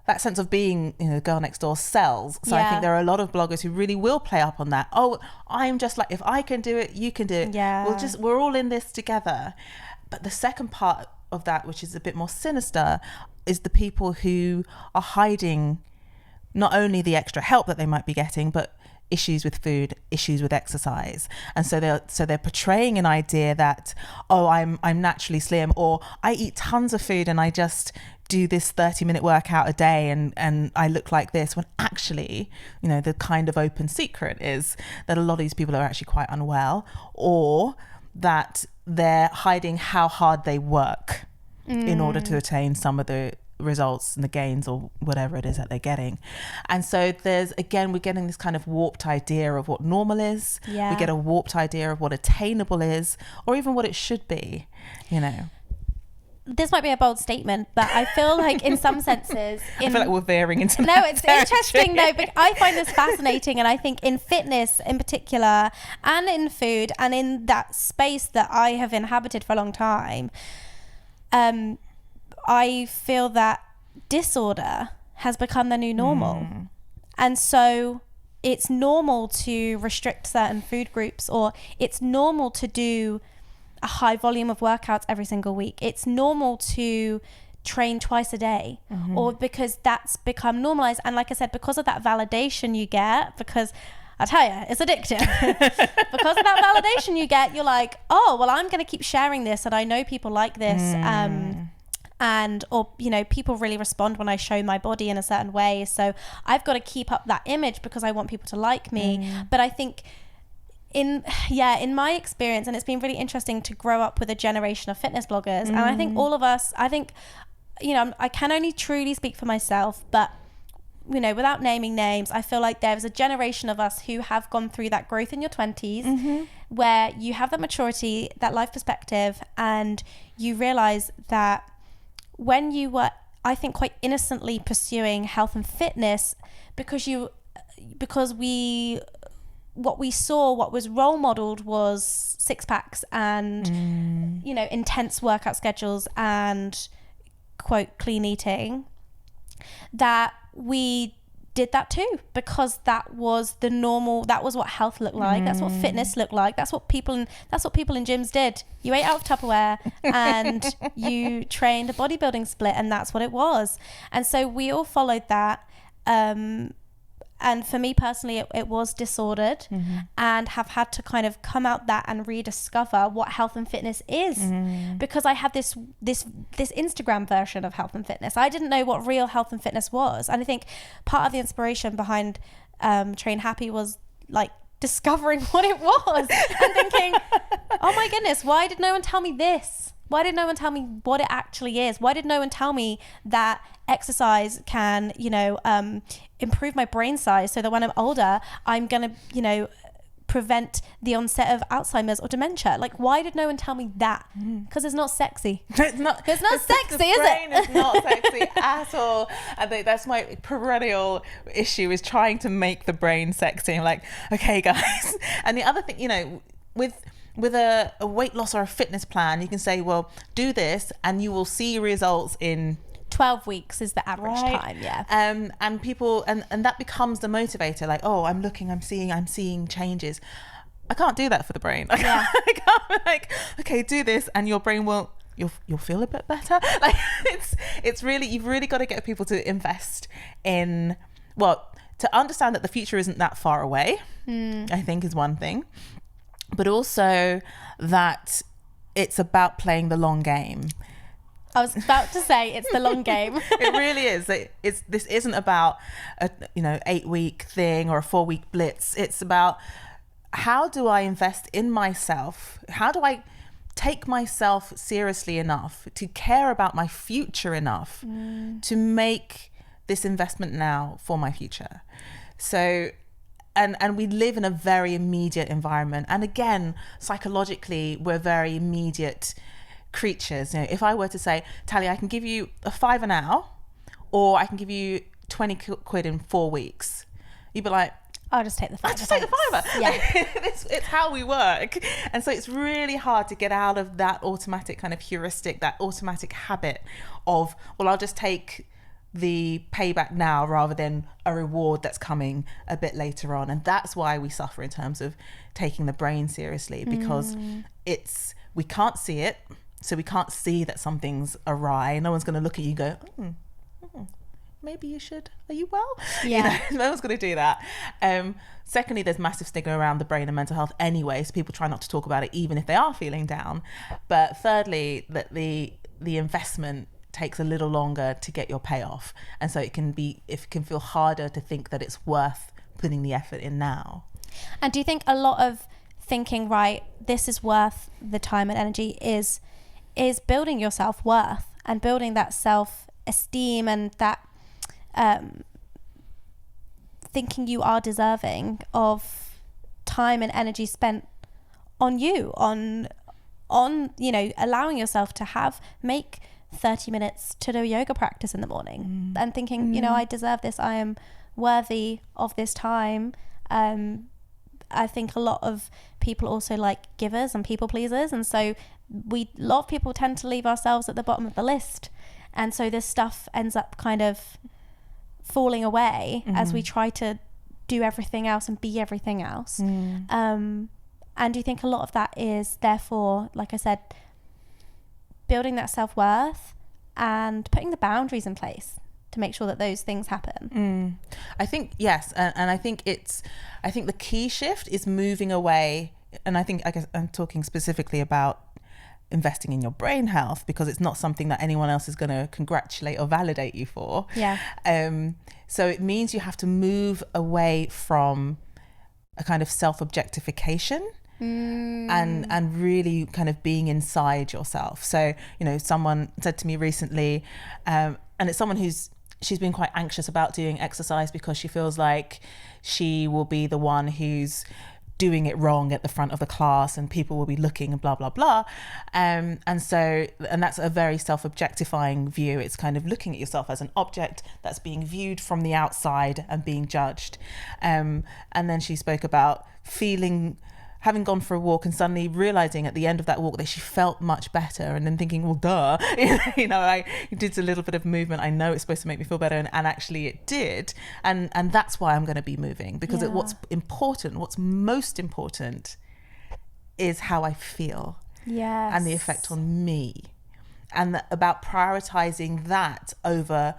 Speaker 2: that sense of being, you know, girl next door sells. So I think there are a lot of bloggers who really will play up on that. Oh, I'm just like, if I can do it, you can do it.
Speaker 1: Yeah.
Speaker 2: We're all in this together. But the second part of that, which is a bit more sinister, is the people who are hiding not only the extra help that they might be getting, but issues with food, issues with exercise. And so they're portraying an idea that, oh, I'm naturally slim, or I eat tons of food and I just do this 30-minute workout a day and I look like this, when actually, you know, the kind of open secret is that a lot of these people are actually quite unwell, or that they're hiding how hard they work in order to attain some of the results and the gains or whatever it is that they're getting. And so we're getting this kind of warped idea of what normal is. We get a warped idea of what attainable is, or even what it should be, you know.
Speaker 1: This might be a bold statement, but I feel like in some senses...
Speaker 2: I feel like we're veering into
Speaker 1: No, it's interesting though, but I find this fascinating, and I think in fitness in particular, and in food, and in that space that I have inhabited for a long time, I feel that disorder has become the new normal. And so it's normal to restrict certain food groups, or it's normal to do a high volume of workouts every single week. It's normal to train twice a day, or because that's become normalized. And like I said, because of that validation you get, because I tell you, it's addictive. Because of that validation you get, you're like, oh, well, I'm going to keep sharing this, and I know people like this. And, or, you know, people really respond when I show my body in a certain way. So I've got to keep up that image because I want people to like me. But I think in my experience, and it's been really interesting to grow up with a generation of fitness bloggers. And I think all of us, you know, I can only truly speak for myself, but, you know, without naming names, I feel like there's a generation of us who have gone through that growth in your 20s, where you have that maturity, that life perspective, and you realize that when you were, I think, quite innocently pursuing health and fitness, because what we saw, what was role modeled was six packs and, you know, intense workout schedules and, quote, clean eating, that we did that too, because that was the normal, that was what health looked like, that's what fitness looked like, that's what people in gyms did. You ate out of Tupperware and you trained a bodybuilding split, and that's what it was. And so we all followed that, and for me personally, it was disordered, and have had to kind of come out that and rediscover what health and fitness is, because I had this Instagram version of health and fitness. I didn't know what real health and fitness was. And I think part of the inspiration behind Train Happy was like discovering what it was and thinking, oh my goodness, why did no one tell me this? Why did no one tell me what it actually is? Why did no one tell me that exercise can, you know, improve my brain size so that when I'm older, I'm going to, you know, prevent the onset of Alzheimer's or dementia? Like, why did no one tell me that? Because it's not sexy.
Speaker 2: It's not sexy,
Speaker 1: is it?
Speaker 2: It's not sexy at all. I think that's my perennial issue, is trying to make the brain sexy. I'm like, okay, guys. And the other thing, you know, with a weight loss or a fitness plan, you can say, well, do this and you will see results in
Speaker 1: 12 weeks is the average time.
Speaker 2: And people, and that becomes the motivator, like, oh, I'm seeing changes. I can't do that for the brain. I can't, like, okay, do this and your brain won't, you'll feel a bit better. Like, it's really, you've really got to get people to invest in, well, to understand that the future isn't that far away, I think is one thing, but also that it's about playing the long game.
Speaker 1: I was about to say it's the long game.
Speaker 2: It really is. This isn't about a 8-week thing or a 4-week blitz. It's about, how do I invest in myself? How do I take myself seriously enough to care about my future enough to make this investment now for my future? So, and we live in a very immediate environment. And again, psychologically, we're very immediate creatures. If I were to say, Tally, I can give you a £5 an hour, or I can give you 20 quid in 4 weeks, you'd be like,
Speaker 1: I'll just take the £5.
Speaker 2: I'll just take the £5.
Speaker 1: Yeah.
Speaker 2: It's how we work. And so it's really hard to get out of that automatic kind of heuristic, that automatic habit of, well, I'll just take the payback now rather than a reward that's coming a bit later on. And that's why we suffer in terms of taking the brain seriously, because we can't see it. So we can't see that something's awry. No one's going to look at you and go, maybe you should. Are you well?
Speaker 1: Yeah.
Speaker 2: No one's going to do that. Secondly, there's massive stigma around the brain and mental health anyway, so people try not to talk about it even if they are feeling down. But thirdly, that the investment takes a little longer to get your payoff. And so it can feel harder to think that it's worth putting the effort in now. And
Speaker 1: do you think a lot of thinking, right, this is worth the time and energy is building your self-worth and building that self-esteem and that thinking you are deserving of time and energy spent on you, on allowing yourself to make 30 minutes to do a yoga practice in the morning and thinking, I deserve this, I am worthy of this time. I think a lot of people also like givers and people pleasers, and so a lot of people tend to leave ourselves at the bottom of the list, and so this stuff ends up kind of falling away as we try to do everything else and be everything else. And do you think a lot of that is therefore, like I said, building that self-worth and putting the boundaries in place to make sure that those things happen?
Speaker 2: I think yes, and I think the key shift is moving away, and I guess I'm talking specifically about investing in your brain health, because it's not something that anyone else is going to congratulate or validate you for.
Speaker 1: Yeah.
Speaker 2: So it means you have to move away from a kind of self-objectification and really kind of being inside yourself. So, someone said to me recently, and it's someone she's been quite anxious about doing exercise because she feels like she will be the one who's doing it wrong at the front of the class and people will be looking and blah, blah, blah. And that's a very self-objectifying view. It's kind of looking at yourself as an object that's being viewed from the outside and being judged. And then she spoke about having gone for a walk and suddenly realizing at the end of that walk that she felt much better, and then thinking, well, duh, I did a little bit of movement. I know it's supposed to make me feel better, and actually it did. And that's why I'm going to be moving, because what's most important is how I feel.
Speaker 1: Yes.
Speaker 2: And the effect on me, and about prioritizing that over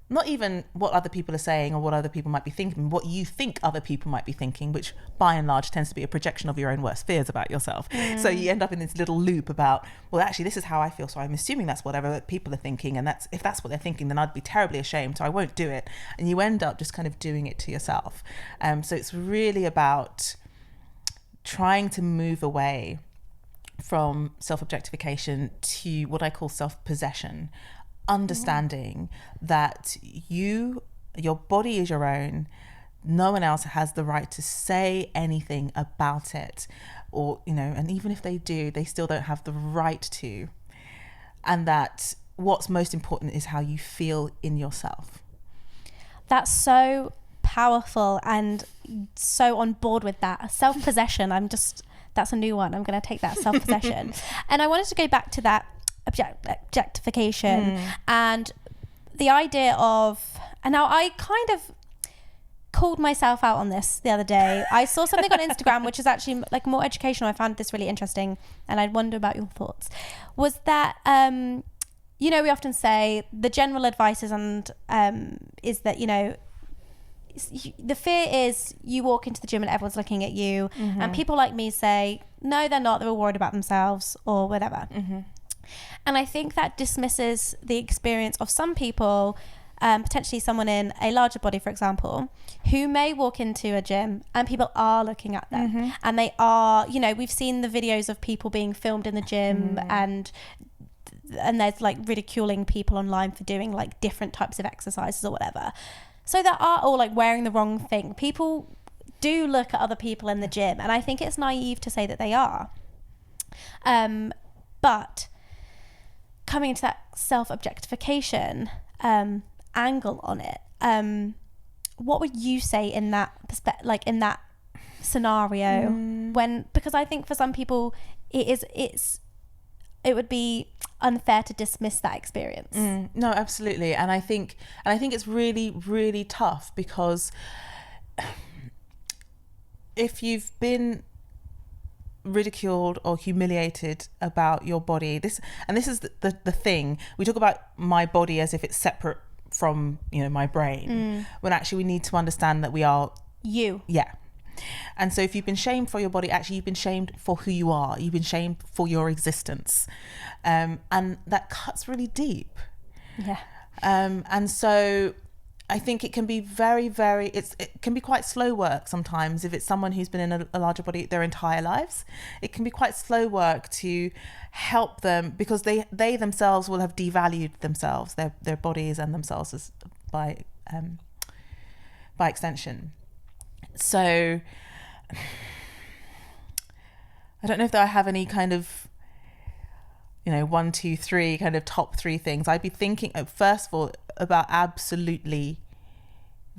Speaker 2: not even what other people are saying or what other people might be thinking, what you think other people might be thinking, which by and large tends to be a projection of your own worst fears about yourself. So you end up in this little loop about, well, actually, this is how I feel, so I'm assuming that's whatever people are thinking, and if that's what they're thinking, then I'd be terribly ashamed, so I won't do it. And you end up just kind of doing it to yourself. So it's really about trying to move away from self-objectification to what I call self-possession. Understanding that your body is your own. No one else has the right to say anything about it, or and even if they do, they still don't have the right to. And that what's most important is how you feel in yourself.
Speaker 1: That's so powerful and so on board with that. Self-possession, that's a new one. I'm going to take that, self-possession. And I wanted to go back to that objectification and the idea of, and now I kind of called myself out on this the other day. I saw something on Instagram which is actually like more educational. I found this really interesting and I'd wonder about your thoughts. Was that we often say the general advice is that the fear is you walk into the gym and everyone's looking at you, and people like me say, no, they're not, they're all worried about themselves or whatever. And I think that dismisses the experience of some people, potentially someone in a larger body, for example, who may walk into a gym and people are looking at them, and they are, you know, we've seen the videos of people being filmed in the gym, and there's like ridiculing people online for doing like different types of exercises or whatever. So that are all like wearing the wrong thing. People do look at other people in the gym, and I think it's naive to say that they are. But coming into that self-objectification angle on it, what would you say in that like in that scenario, when, because I think for some people it would be unfair to dismiss that experience.
Speaker 2: No, absolutely. And I think it's really, really tough, because if you've been ridiculed or humiliated about your body, this is the thing, we talk about my body as if it's separate from, you know, my brain, when actually we need to understand that we are
Speaker 1: you.
Speaker 2: Yeah. And so if you've been shamed for your body, actually you've been shamed for who you are. You've been shamed for your existence. And that cuts really deep.
Speaker 1: Yeah.
Speaker 2: And so I think it can be very, very, it can be quite slow work sometimes if it's someone who's been in a larger body their entire lives. It can be quite slow work to help them, because they themselves will have devalued themselves, their bodies and themselves as by extension. So I don't know if I have any kind of, you know, 1, 2, 3 kind of top 3 things. I'd be thinking, first of all, about absolutely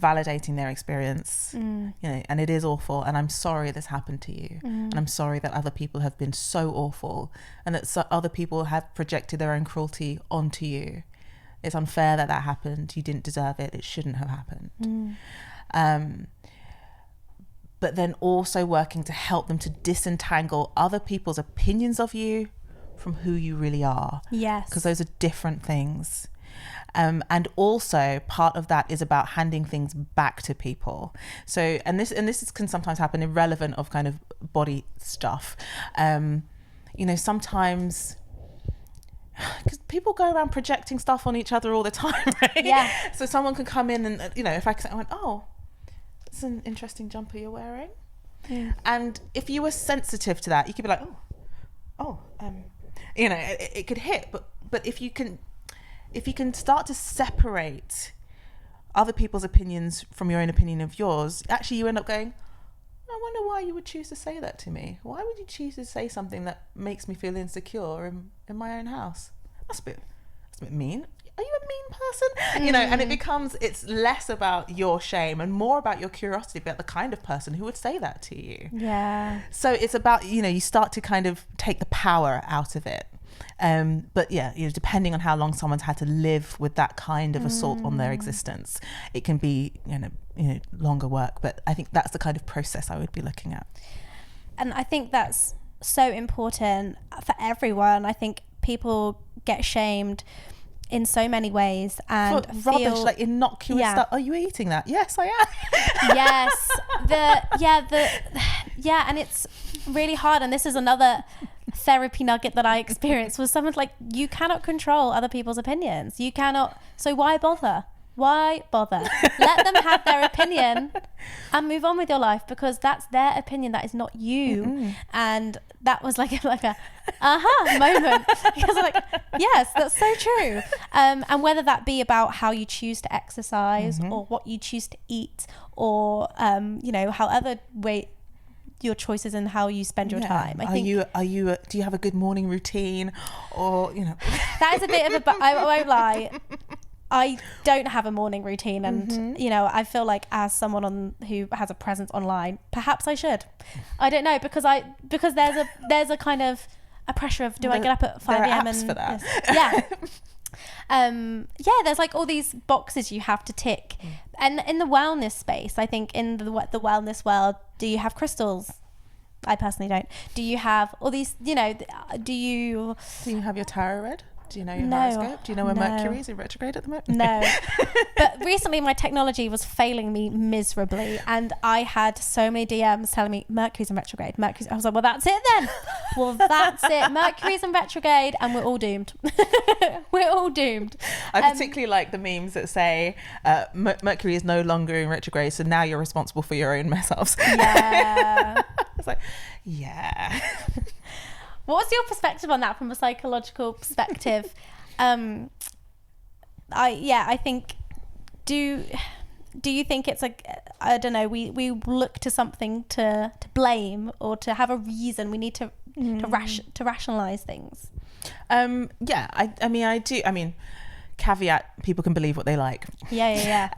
Speaker 2: validating their experience, you know, and it is awful, and I'm sorry this happened to you, and I'm sorry that other people have been so awful, and that other people have projected their own cruelty onto you. It's unfair that happened. You didn't deserve it. It shouldn't have happened. But then also working to help them to disentangle other people's opinions of you from who you really are.
Speaker 1: Yes.
Speaker 2: Because those are different things. And also part of that is about handing things back to people. So, and this can sometimes happen irrelevant of kind of body stuff. You know, sometimes, because people go around projecting stuff on each other all the time, right?
Speaker 1: Yeah.
Speaker 2: So someone can come in and, you know, if I went, oh, it's an interesting jumper you're wearing. And if you were sensitive to that, you could be like, you know, it could hit. But if you can start to separate other people's opinions from your own opinion of yours, actually you end up going, I wonder why you would choose to say that to me. Why would you choose to say something that makes me feel insecure in my own house? That's a bit mean. Are you a mean person? You know, and it's less about your shame and more about your curiosity about the kind of person who would say that to you.
Speaker 1: Yeah.
Speaker 2: So it's about, you know, you start to kind of take the power out of it. But yeah, you know, depending on how long someone's had to live with that kind of assault on their existence, it can be, you know, longer work. But I think that's the kind of process I would be looking at.
Speaker 1: And I think that's so important for everyone. I think people get shamed in so many ways and
Speaker 2: for rubbish, like innocuous stuff. Are you eating that? Yes, I am.
Speaker 1: Yes. And it's really hard. And this is another therapy nugget that I experienced, was someone's like, you cannot control other people's opinions. You cannot. So why bother? Let them have their opinion and move on with your life, because that's their opinion. That is not you. And that was like a aha moment, because I'm like, yes, that's so true. And whether that be about how you choose to exercise or what you choose to eat, or you know, however way your choices and how you spend your time. I think
Speaker 2: do you have a good morning routine, or, you know?
Speaker 1: That is a bit of I won't lie, I don't have a morning routine, and you know, I feel like as someone who has a presence online, perhaps I should. I don't know, because there's a kind of a pressure of, I get up at 5 a.m. and
Speaker 2: for that.
Speaker 1: There's like all these boxes you have to tick. And in the wellness space, I think in the wellness world, do you have crystals? I personally don't. Do you have all these, you know, do you
Speaker 2: have your tarot read? Do you know your
Speaker 1: No.
Speaker 2: horoscope? Do you know where
Speaker 1: No.
Speaker 2: Mercury is in retrograde at the moment?
Speaker 1: No. But recently my technology was failing me miserably, and I had so many DMs telling me Mercury's in retrograde. I was like, well, that's it then. Well, that's it. Mercury's in retrograde and we're all doomed. We're all doomed.
Speaker 2: I particularly like the memes that say Mercury is no longer in retrograde, so now you're responsible for your own mess ups.
Speaker 1: Yeah.
Speaker 2: It's like, yeah.
Speaker 1: What's your perspective on that from a psychological perspective? I think, do you think it's like, I don't know, we look to something to blame or to have a reason? We need to rationalize things.
Speaker 2: Yeah, I mean, I do. I mean, caveat, people can believe what they like.
Speaker 1: Yeah.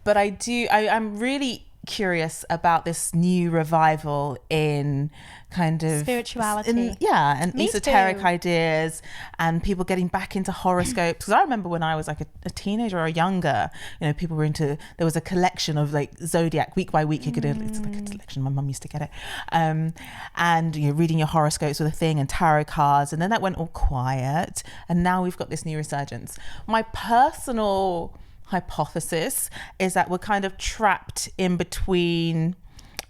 Speaker 2: But I'm really curious about this new revival in kind of
Speaker 1: spirituality,
Speaker 2: and
Speaker 1: Me
Speaker 2: esoteric
Speaker 1: too.
Speaker 2: ideas, and people getting back into horoscopes. Because I remember when I was like a teenager or younger, you know, people were into, there was a collection of like zodiac, week by week you could do, it's like a collection, my mum used to get it, and you know, reading your horoscopes with a thing, and tarot cards, and then that went all quiet, and now we've got this new resurgence. My personal hypothesis is that we're kind of trapped in between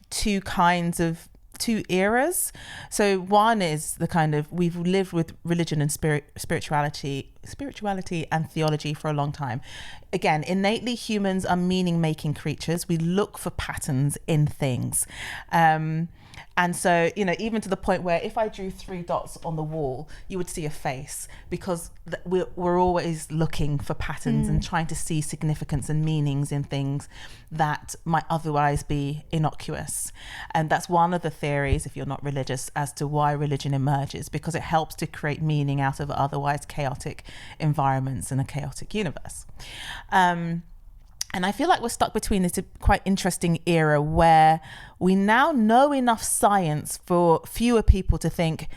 Speaker 2: two eras. So one is the kind of, we've lived with religion and spirituality and theology for a long time. Again, innately humans are meaning making creatures. We look for patterns in things. And so, you know, even to the point where if I drew 3 dots on the wall, you would see a face, because we're always looking for patterns and trying to see significance and meanings in things that might otherwise be innocuous. And that's one of the theories, if you're not religious, as to why religion emerges, because it helps to create meaning out of otherwise chaotic environments in a chaotic universe. And I feel like we're stuck between this quite interesting era where we now know enough science for fewer people to think,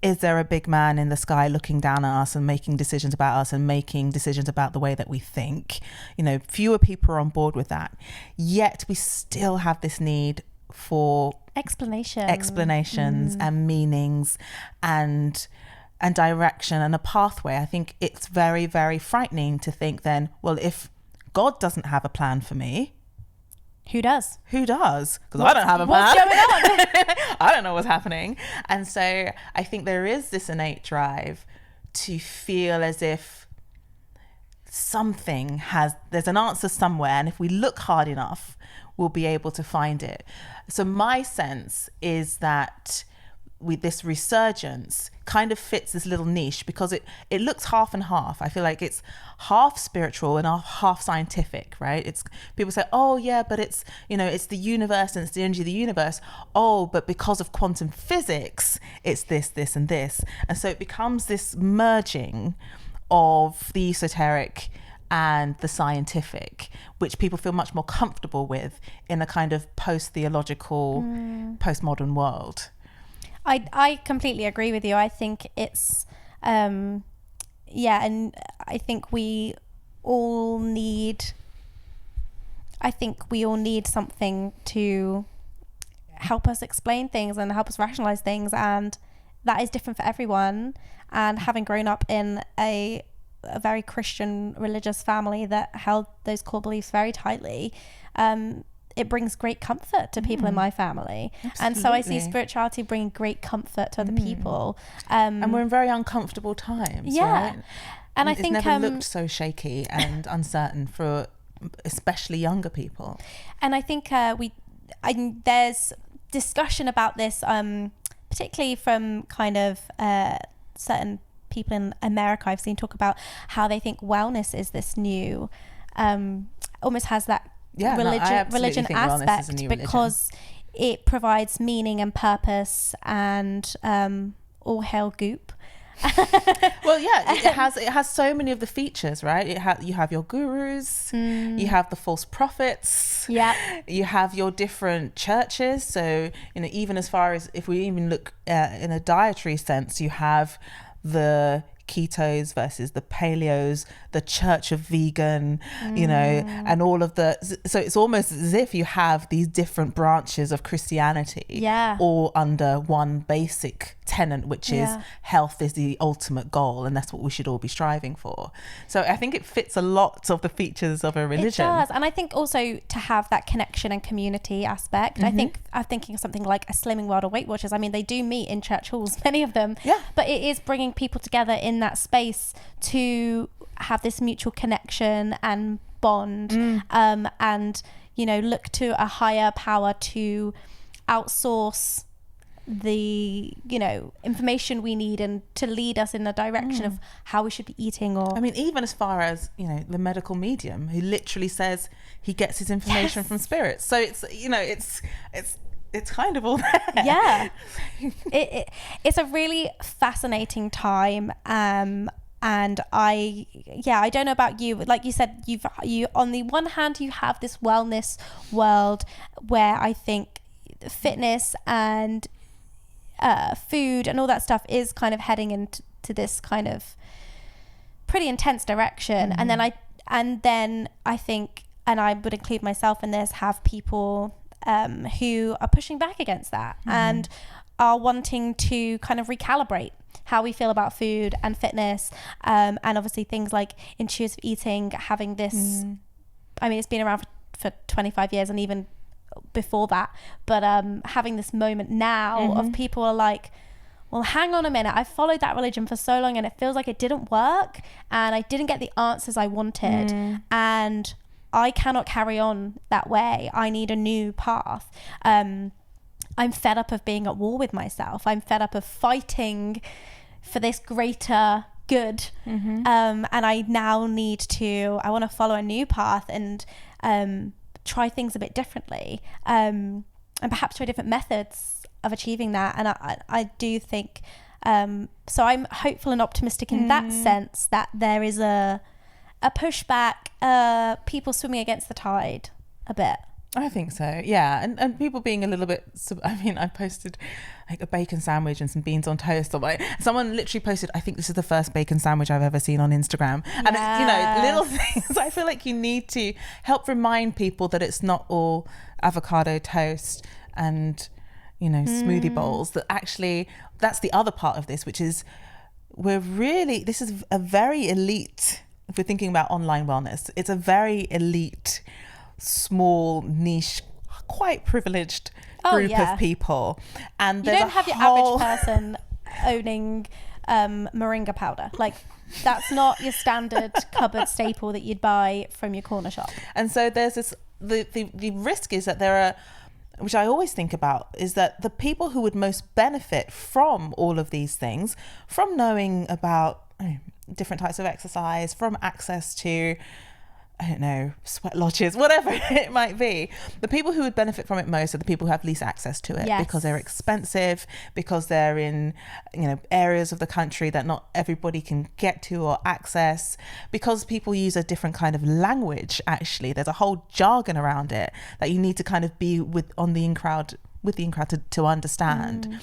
Speaker 2: is there a big man in the sky looking down at us and making decisions about us and making decisions about the way that we think? You know, fewer people are on board with that. Yet we still have this need for explanations and meanings and direction and a pathway. I think it's very, very frightening to think then, well, if God doesn't have a plan for me,
Speaker 1: who does?
Speaker 2: Because I don't have a plan.
Speaker 1: What's going on?
Speaker 2: I don't know what's happening. And so I think there is this innate drive to feel as if there's an answer somewhere, and if we look hard enough, we'll be able to find it. So my sense is that with this resurgence kind of fits this little niche, because it looks half and half. I feel like it's half spiritual and half scientific, right? It's, people say, oh yeah, but it's, you know, it's the universe and it's the energy of the universe. Oh, but because of quantum physics, it's this, and this. And so it becomes this merging of the esoteric and the scientific, which people feel much more comfortable with in a kind of post-theological, postmodern world.
Speaker 1: I completely agree with you. I think it's, and I think we all need something to help us explain things and help us rationalize things, and that is different for everyone. And having grown up in a very Christian religious family that held those core beliefs very tightly, it brings great comfort to people in my family. Absolutely. And so I see spirituality bringing great comfort to other people.
Speaker 2: And we're in very uncomfortable times, right?
Speaker 1: And I think
Speaker 2: it's never looked so shaky and uncertain for especially younger people. And
Speaker 1: I think there's discussion about this, particularly from kind of certain people in America I've seen talk about how they think wellness is this new, almost has that religion aspect, because it provides meaning and purpose and all hail goop.
Speaker 2: Well, yeah, it has so many of the features, right? You have your gurus, you have the false prophets, you have your different churches. So, you know, even as far as, if we even look in a dietary sense, you have the ketos versus the paleos, the church of vegan, you know, and all of so it's almost as if you have these different branches of Christianity all under one basic tenet, which is health is the ultimate goal, and that's what we should all be striving for. So I think it fits a lot of the features of a religion.
Speaker 1: It does. And I think also to have that connection and community aspect, I think I'm thinking of something like a Slimming World or Weight Watchers. I mean, they do meet in church halls, many of them, but it is bringing people together in that space to have this mutual connection and bond, and, you know, look to a higher power to outsource the, you know, information we need and to lead us in a direction of how we should be eating. Or
Speaker 2: I mean, even as far as, you know, the medical medium who literally says he gets his information from spirits. So it's, you know, it's kind of all there.
Speaker 1: It's a really fascinating time, and I don't know about you, like you said, you on the one hand you have this wellness world where I think fitness and food and all that stuff is kind of heading into this kind of pretty intense direction, and then I think, and I would include myself in this, have people who are pushing back against that and are wanting to kind of recalibrate how we feel about food and fitness, and obviously things like intuitive eating, having this I mean, it's been around for 25 years and even before that, but having this moment now of people are like, well, hang on a minute, I followed that religion for so long and it feels like it didn't work and I didn't get the answers I wanted, and I cannot carry on that way. I need a new path. I'm fed up of being at war with myself. I'm fed up of fighting for this greater good, and I now I want to follow a new path and try things a bit differently, and perhaps try different methods of achieving that. And I do think, so I'm hopeful and optimistic in that sense, that there is a pushback, people swimming against the tide a bit.
Speaker 2: I think so, yeah. And people being a little bit, I mean, I posted like a bacon sandwich and some beans on toast. Someone literally posted, I think this is the first bacon sandwich I've ever seen on Instagram. And, you know, little things. I feel like you need to help remind people that it's not all avocado toast and, you know, smoothie bowls. That actually, that's the other part of this, which is this is a very elite, if we're thinking about online wellness, it's a very elite, small, niche, quite privileged group of people. And
Speaker 1: you don't have your average person owning moringa powder. Like, that's not your standard cupboard staple that you'd buy from your corner shop.
Speaker 2: And so there's this, the risk is that there are, which I always think about, is that the people who would most benefit from all of these things, from knowing about different types of exercise, from access to, I don't know, sweat lodges, whatever it might be, the people who would benefit from it most are the people who have least access to it, because they're expensive, because they're in, you know, areas of the country that not everybody can get to or access, because people use a different kind of language. Actually, there's a whole jargon around it that you need to kind of be with the in crowd to understand.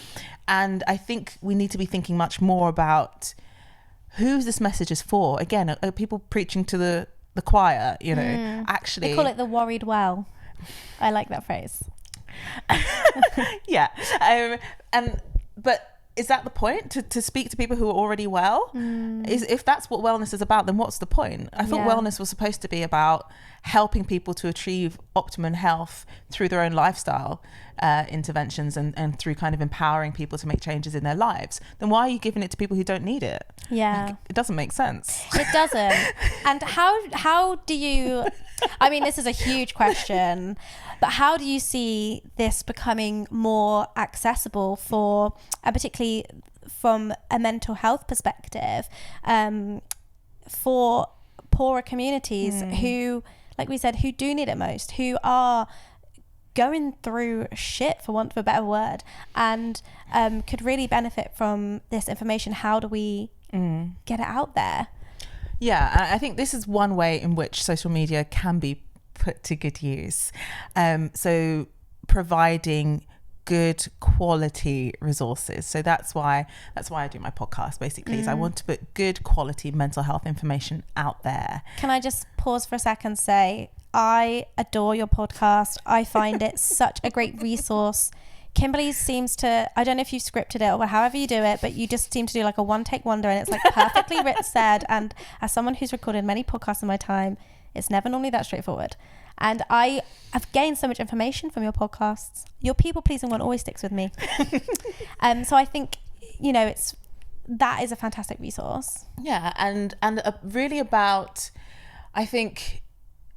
Speaker 2: And I think we need to be thinking much more about who this message is for. Again, are people preaching to the choir, you know? Actually,
Speaker 1: they call it the worried well. I like that phrase.
Speaker 2: Yeah. But is that the point, to speak to people who are already well? If that's what wellness is about, then what's the point? I thought wellness was supposed to be about helping people to achieve optimum health through their own lifestyle interventions and through kind of empowering people to make changes in their lives. Then why are you giving it to people who don't need it? Like, it doesn't make sense.
Speaker 1: It doesn't. And how do you, I mean, this is a huge question, but how do you see this becoming more accessible for, particularly from a mental health perspective, for poorer communities who, like we said, who do need it most, who are going through shit, for want of a better word, and could really benefit from this information? How do we get it out there?
Speaker 2: Yeah, I think this is one way in which social media can be put to good use. So providing good quality resources. So that's why I do my podcast, basically, is I want to put good quality mental health information out there.
Speaker 1: Can I just pause for a second and say, I adore your podcast. I find it such a great resource. Kimberley seems to, I don't know if you scripted it or however you do it, but you just seem to do like a one take wonder, and it's like perfectly said. And as someone who's recorded many podcasts in my time, it's never normally that straightforward. And I have gained so much information from your podcasts. Your people pleasing one always sticks with me. So I think, you know, that is a fantastic resource.
Speaker 2: Yeah, and really about, I think,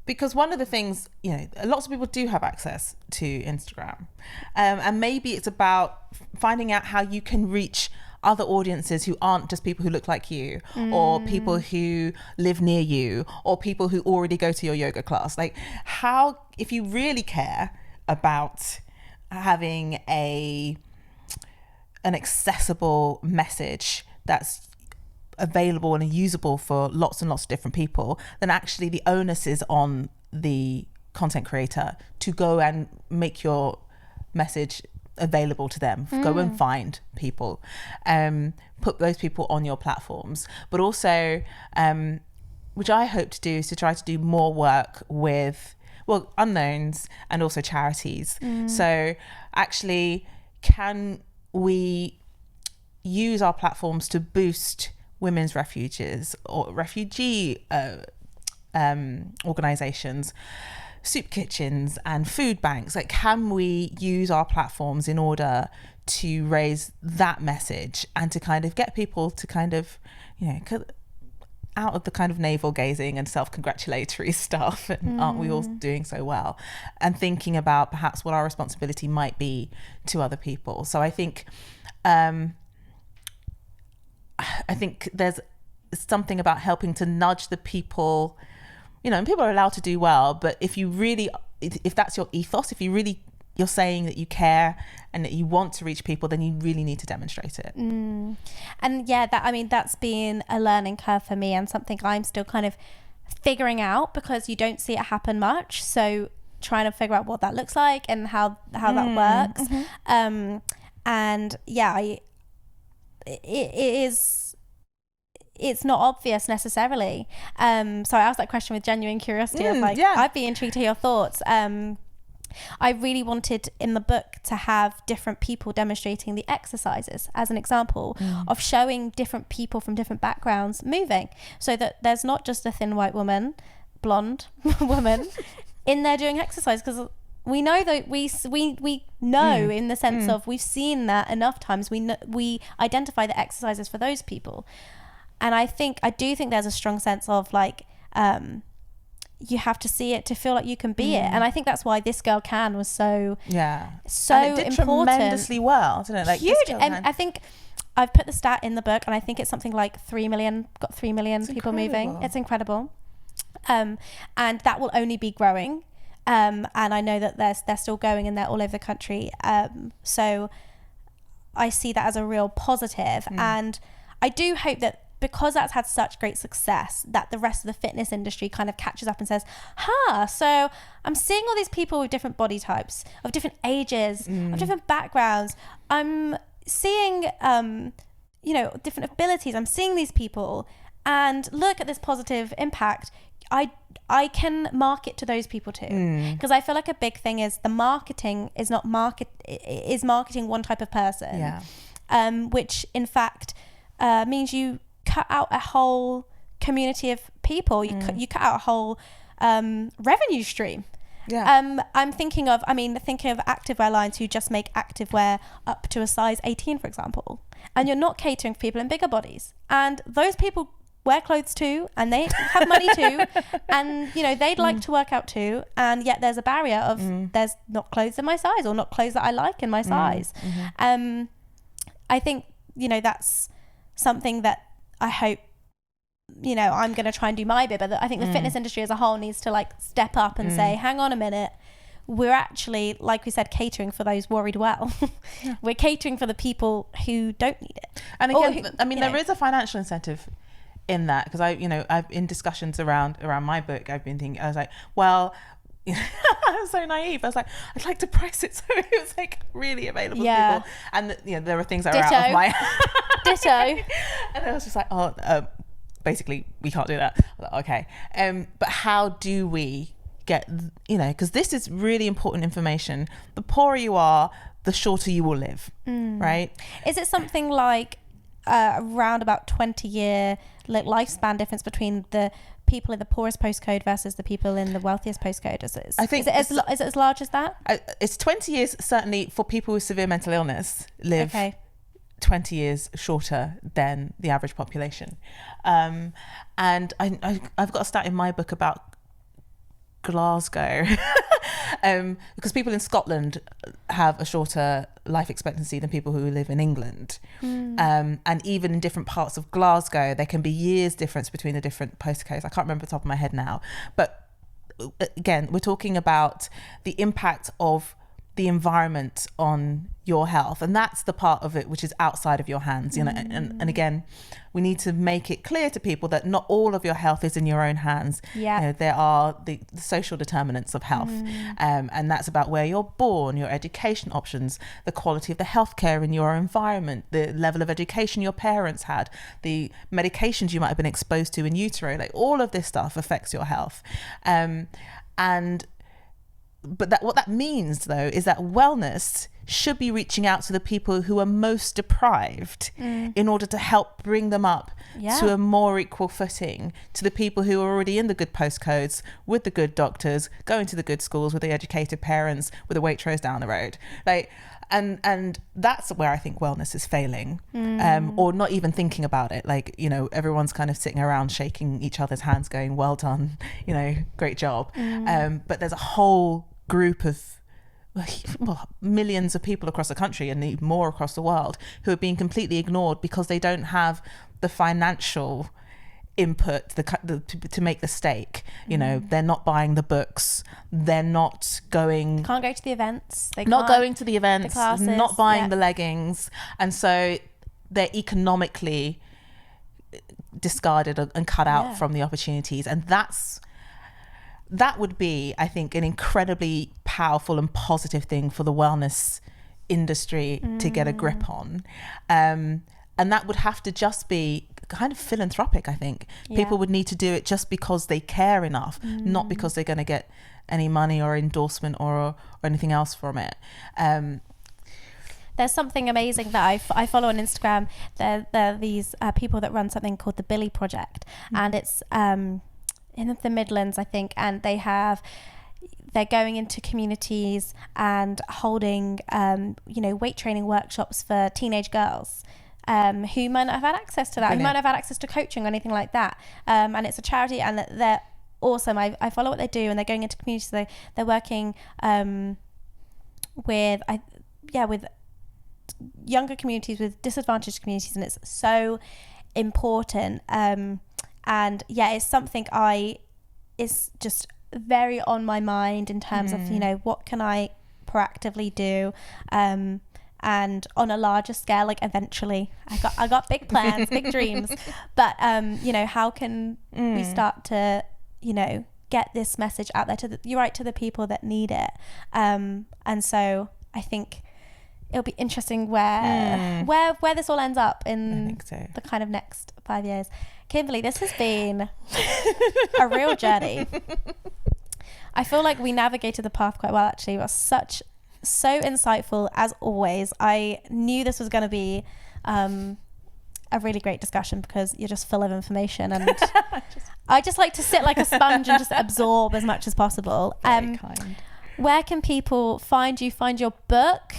Speaker 2: because one of the things, you know, lots of people do have access to Instagram, and maybe it's about finding out how you can reach other audiences who aren't just people who look like you, or people who live near you, or people who already go to your yoga class. Like, how, if you really care about having an accessible message that's available and usable for lots and lots of different people, then actually the onus is on the content creator to go and make your message available to them. Go and find people, put those people on your platforms, but also which I hope to do is to try to do more work with, well, unknowns and also charities. So actually, can we use our platforms to boost women's refuges or refugee organizations, soup kitchens and food banks? Like, can we use our platforms in order to raise that message and to kind of get people to kind of, you know, out of the kind of navel gazing and self-congratulatory stuff, and aren't we all doing so well, and thinking about perhaps what our responsibility might be to other people. So I think there's something about helping to nudge the people, you know, and people are allowed to do well, but if that's your ethos, if you're saying that you care and that you want to reach people, then you really need to demonstrate it.
Speaker 1: And yeah, that's been a learning curve for me, and something I'm still kind of figuring out, because you don't see it happen much. So trying to figure out what that looks like and how that works. And yeah, it's not obvious necessarily. So I asked that question with genuine curiosity of like, I'd be intrigued to hear your thoughts. I really wanted in the book to have different people demonstrating the exercises as an example of showing different people from different backgrounds moving, so that there's not just a thin white woman, blonde woman in there doing exercise, because we know that we know in the sense of we've seen that enough times. We identify the exercises for those people, and I do think there's a strong sense of like you have to see it to feel like you can be it, and I think that's why This Girl Can was so
Speaker 2: and it did
Speaker 1: important,
Speaker 2: tremendously well, didn't it? Like,
Speaker 1: huge. And I think I've put the stat in the book, and I think it's something like 3 million people moving. It's incredible, and that will only be growing. And I know that they're still going, and they're all over the country. So I see that as a real positive. And I do hope that because that's had such great success, that the rest of the fitness industry kind of catches up and says, so I'm seeing all these people with different body types, of different ages, of different backgrounds. I'm seeing, different abilities. I'm seeing these people, and look at this positive impact. I can market to those people too, because I feel like a big thing is the marketing is not marketing one type of person, which in fact means you cut out a whole community of people. You cut out a whole revenue stream. I'm thinking of activewear lines who just make activewear up to a size 18, for example, and you're not catering for people in bigger bodies, and those people wear clothes too, and they have money too, and they'd like to work out too, and yet there's a barrier of there's not clothes in my size, or not clothes that I like in my size. I think that's something that I hope I'm going to try and do my bit, but I think the fitness industry as a whole needs to like step up and say, hang on a minute, we're actually, like we said, catering for those worried well. We're catering for the people who don't need it.
Speaker 2: And again, there is a financial incentive in that, because I've in discussions around my book, I've been thinking, I was like, well, I was so naive. I was like, I'd like to price it so it was like really available to people, and there were things that are out of my
Speaker 1: ditto.
Speaker 2: And I was just like, basically we can't do that. I was like, okay, but how do we get, because this is really important information. The poorer you are, the shorter you will live, right?
Speaker 1: Is it something like around about 20-year lifespan difference between the people in the poorest postcode versus the people in the wealthiest postcode? Is it as large as that?
Speaker 2: It's 20 years, certainly, for people with severe mental illness live 20 years shorter than the average population. And I've got a stat in my book about Glasgow because people in Scotland have a shorter life expectancy than people who live in England. And even in different parts of Glasgow, there can be years difference between the different postcodes. I can't remember the top of my head now, but again, we're talking about the impact of the environment on your health, and that's the part of it which is outside of your hands, you know. And again, we need to make it clear to people that not all of your health is in your own hands. You know, there are the social determinants of health, and that's about where you're born, your education options, the quality of the healthcare in your environment, the level of education your parents had, the medications you might have been exposed to in utero. Like, all of this stuff affects your health. But what that means, though, is that wellness should be reaching out to the people who are most deprived in order to help bring them up to a more equal footing to the people who are already in the good postcodes, with the good doctors, going to the good schools, with the educated parents, with the Waitrose down the road. Like, and that's where I think wellness is failing, or not even thinking about it. Like, you know, everyone's kind of sitting around shaking each other's hands going, well done, you know, great job. But there's a whole group of millions of people across the country, and even more across the world, who are being completely ignored because they don't have the financial input to make the stake. You know, they're not buying the books, they're not going,
Speaker 1: can't go to the events,
Speaker 2: not going to the events,
Speaker 1: the classes,
Speaker 2: not buying the leggings, and so they're economically discarded and cut out from the opportunities. And that would be, I think, an incredibly powerful and positive thing for the wellness industry to get a grip on. And that would have to just be kind of philanthropic, I think. People would need to do it just because they care enough, not because they're going to get any money or endorsement or anything else from it.
Speaker 1: There's something amazing that I follow on Instagram. There are these people that run something called the Billy Project, and it's in the Midlands, I think, and they're going into communities and holding weight training workshops for teenage girls who might not have had access to that. Brilliant. Who might not have had access to coaching or anything like that. And it's a charity, and they're awesome. I follow what they do, and they're going into communities. They're working with younger communities, with disadvantaged communities, and it's so important. And it's something is just very on my mind in terms of, you know, what can I proactively do, and on a larger scale, like eventually I got big plans, big dreams, but you know, how can we start to, you know, get this message out there to the people that need it, and so I think it'll be interesting where this all ends up in the kind of next 5 years. Kimberley, this has been a real journey. I feel like we navigated the path quite well, actually. It was so insightful, as always. I knew this was going to be a really great discussion because you're just full of information, and I just like to sit like a sponge and just absorb as much as possible.
Speaker 2: Very kind.
Speaker 1: Where can people find you, find your book?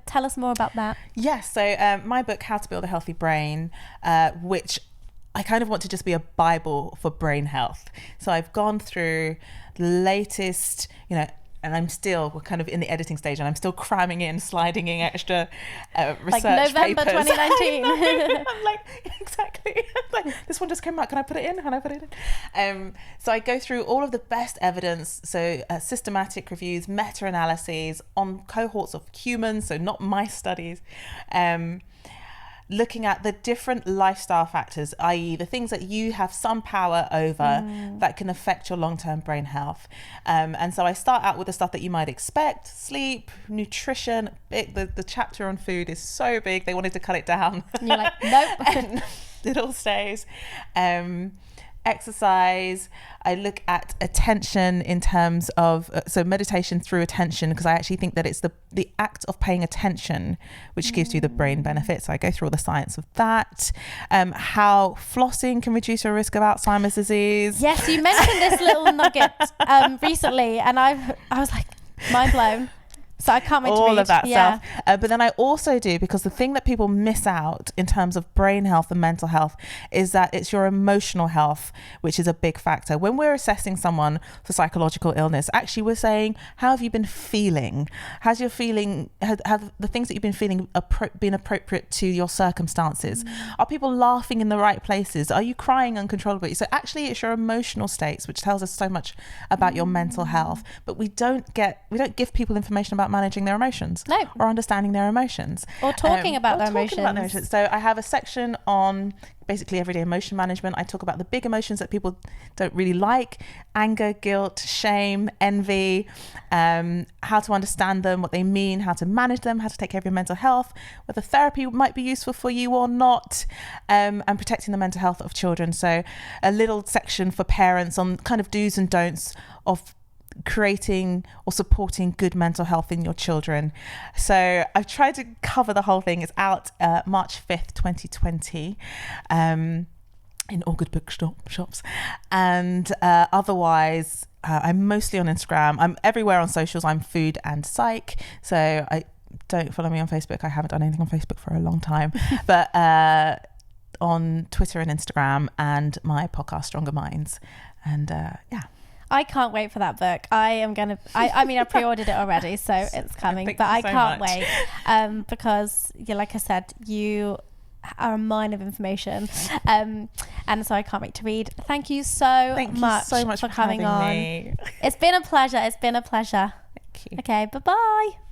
Speaker 1: Tell us more about that.
Speaker 2: Yes, so my book, How to Build a Healthy Brain, which I kind of want to just be a Bible for brain health. So I've gone through the latest, you know, and we're kind of in the editing stage, and I'm still cramming in, sliding in extra research
Speaker 1: like November
Speaker 2: papers.
Speaker 1: 2019.
Speaker 2: I'm like, exactly. Like, this one just came out. Can I put it in? Can I put it in? So I go through all of the best evidence, so systematic reviews, meta-analyses on cohorts of humans, so not mice studies, looking at the different lifestyle factors, i.e. the things that you have some power over that can affect your long-term brain health. And so I start out with the stuff that you might expect: sleep, nutrition. The chapter on food is so big, they wanted to cut it down.
Speaker 1: And you're like, nope.
Speaker 2: And it all stays. exercise. I look at attention in terms of so meditation through attention, because I actually think that it's the act of paying attention which gives you the brain benefits. I go through all the science of that. How flossing can reduce your risk of Alzheimer's disease.
Speaker 1: Yes, you mentioned this little nugget recently, and I was like, mind blown. So I can't wait to read.
Speaker 2: All of that stuff. But then I also do, because the thing that people miss out in terms of brain health and mental health is that it's your emotional health, which is a big factor. When we're assessing someone for psychological illness, actually we're saying, how have you been feeling? Has your feeling, have the things that you've been feeling been appropriate to your circumstances? Are people laughing in the right places? Are you crying uncontrollably? So actually it's your emotional states, which tells us so much about your mental health. But we don't give people information about managing their emotions, or understanding their emotions,
Speaker 1: or talking about their emotions.
Speaker 2: So I have a section on basically everyday emotion management. I talk about the big emotions that people don't really like: anger, guilt, shame, envy, how to understand them, what they mean, how to manage them, how to take care of your mental health, whether therapy might be useful for you or not, and protecting the mental health of children. So a little section for parents on kind of do's and don'ts of creating or supporting good mental health in your children. So I've tried to cover the whole thing. It's out March 5th 2020 in all good bookshops, and otherwise I'm mostly on Instagram. I'm everywhere on socials. I'm food and psych. So don't follow me on Facebook. I haven't done anything on Facebook for a long time. But on Twitter and Instagram, and my podcast Stronger Minds. And
Speaker 1: I can't wait for that book. I mean, I pre-ordered it already, so it's coming. But I can't wait because, like I said, you are a mine of information, and so I can't wait to read. Thank you so much for coming on.
Speaker 2: Me.
Speaker 1: It's been a pleasure. Thank you. Okay, bye-bye.